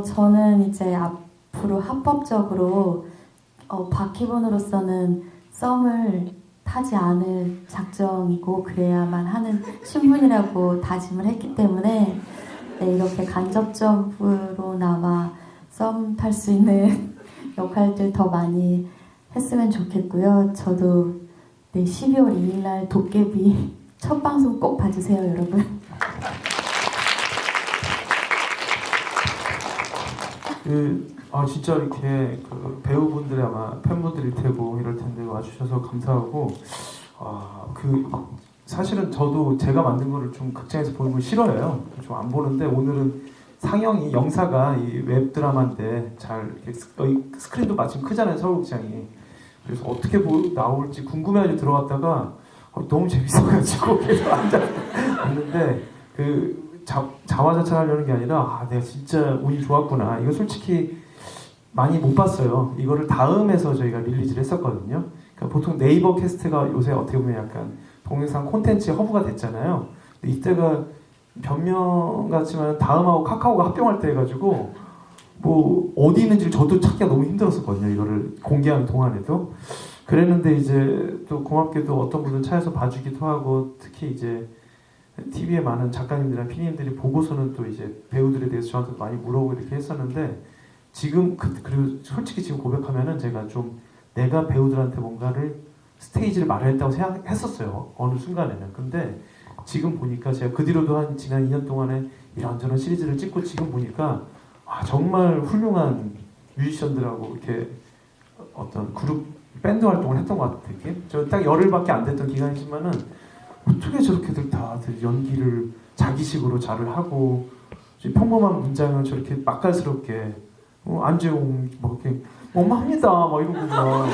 저는 이제 앞으로 합법적으로 박희본으로서는 썸을 타지 않을 작정이고 그래야만 하는 신분이라고 다짐을 했기 때문에 네, 이렇게 간접적으로나마 썸 탈 수 있는 역할들 더 많이 했으면 좋겠고요. 저도 네, 12월 2일날 도깨비 첫 방송 꼭 봐주세요, 여러분. 진짜 이렇게 그 배우분들이 아마 팬분들일 테고 이럴 텐데 와주셔서 감사하고 사실은 저도 제가 만든 거를 좀 극장에서 보는 걸 싫어해요. 좀 안 보는데 오늘은 상영이 영사가 이 웹드라마인데 잘 이렇게 스크린도 마침 크잖아요, 서울극장이. 그래서 어떻게 나올지 궁금해가지고 들어갔다가 너무 재밌어가지고 계속 앉았는데 자화자찬하려는 게 아니라 내가 진짜 운이 좋았구나. 이거 솔직히 많이 못 봤어요. 이거를 다음에서 저희가 릴리즈를 했었거든요. 그러니까 보통 네이버 캐스트가 요새 어떻게 보면 약간 동영상 콘텐츠의 허브가 됐잖아요. 근데 이때가 변명 같지만 다음하고 카카오가 합병할 때 해가지고 뭐 어디 있는지를 저도 찾기가 너무 힘들었었거든요. 이거를 공개하는 동안에도. 그랬는데 이제 또 고맙게도 어떤 분은 차에서 봐주기도 하고 특히 이제 TV에 많은 작가님들이나 PD님들이 보고서는 또 이제 배우들에 대해서 저한테 많이 물어보고 이렇게 했었는데 지금 그리고 솔직히 지금 고백하면은 제가 좀 내가 배우들한테 뭔가를 스테이지를 마련했다고 생각했었어요. 어느 순간에는. 근데 지금 보니까 제가 그 뒤로도 한 지난 2년 동안에 이런저런 시리즈를 찍고 지금 보니까 정말 훌륭한 뮤지션들하고 이렇게 어떤 그룹 밴드 활동을 했던 것 같은 느낌? 저 딱 열흘밖에 안 됐던 기간이지만은 어떻게 저렇게들 다들 연기를 자기식으로 잘을 하고 평범한 문장을 저렇게 맛깔스럽게 안재홍 뭐 이렇게 엄마합니다 막 이러고 막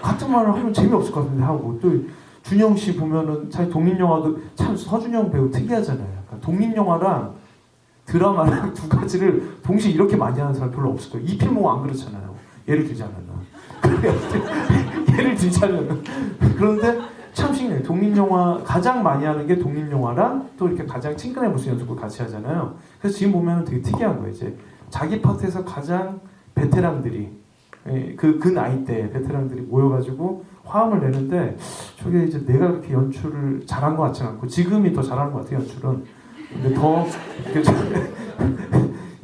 같은 말을 하면 재미없을 것 같은데 하고 또 준영 씨 보면은 사실 독립영화도 참 서준영 배우 특이하잖아요. 그러니까 독립영화랑 드라마랑 두 가지를 동시에 이렇게 많이 하는 사람 별로 없을 거예요. 이필모 안 그렇잖아요. 예를 들자면은. 예를 들자면은. 그런데 참 신기해요. 독립영화 가장 많이 하는 게 독립영화랑 또 이렇게 가장 친근해 볼 수 있는 연습을 같이 하잖아요. 그래서 지금 보면 되게 특이한 거예요. 이제 자기 파트에서 가장 베테랑들이 그 나이 때 베테랑들이 모여가지고 화음을 내는데 저게 이제 내가 그렇게 연출을 잘한 것 같지는 않고 지금이 더 잘하는 것 같아요, 연출은. 근데 더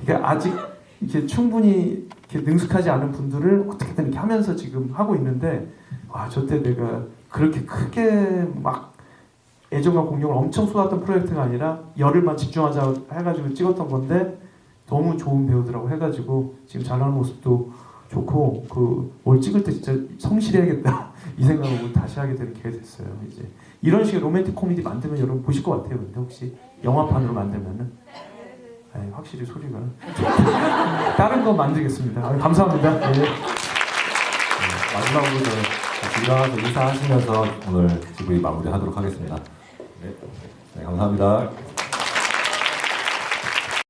이게 아직 이렇게 충분히 이렇게 능숙하지 않은 분들을 어떻게든 이렇게 하면서 지금 하고 있는데 저때 내가 그렇게 크게 막 애정과 공력을 엄청 쏟았던 프로젝트가 아니라 열흘만 집중하자 해가지고 찍었던 건데 너무 좋은 배우들하고 해가지고 지금 잘하는 모습도 좋고 뭘 찍을 때 진짜 성실해야겠다 이 생각을 다시 하게 되는 기회가 됐어요. 이제 이런 식의 로맨틱 코미디 만들면 여러분 보실 것 같아요. 근데 혹시 영화판으로 만들면은 확실히 소리가 다른 거 만들겠습니다. 감사합니다. 네. 마지막으로 같이 일어나서 인사하시면서 오늘 GV 마무리하도록 하겠습니다. 네, 감사합니다.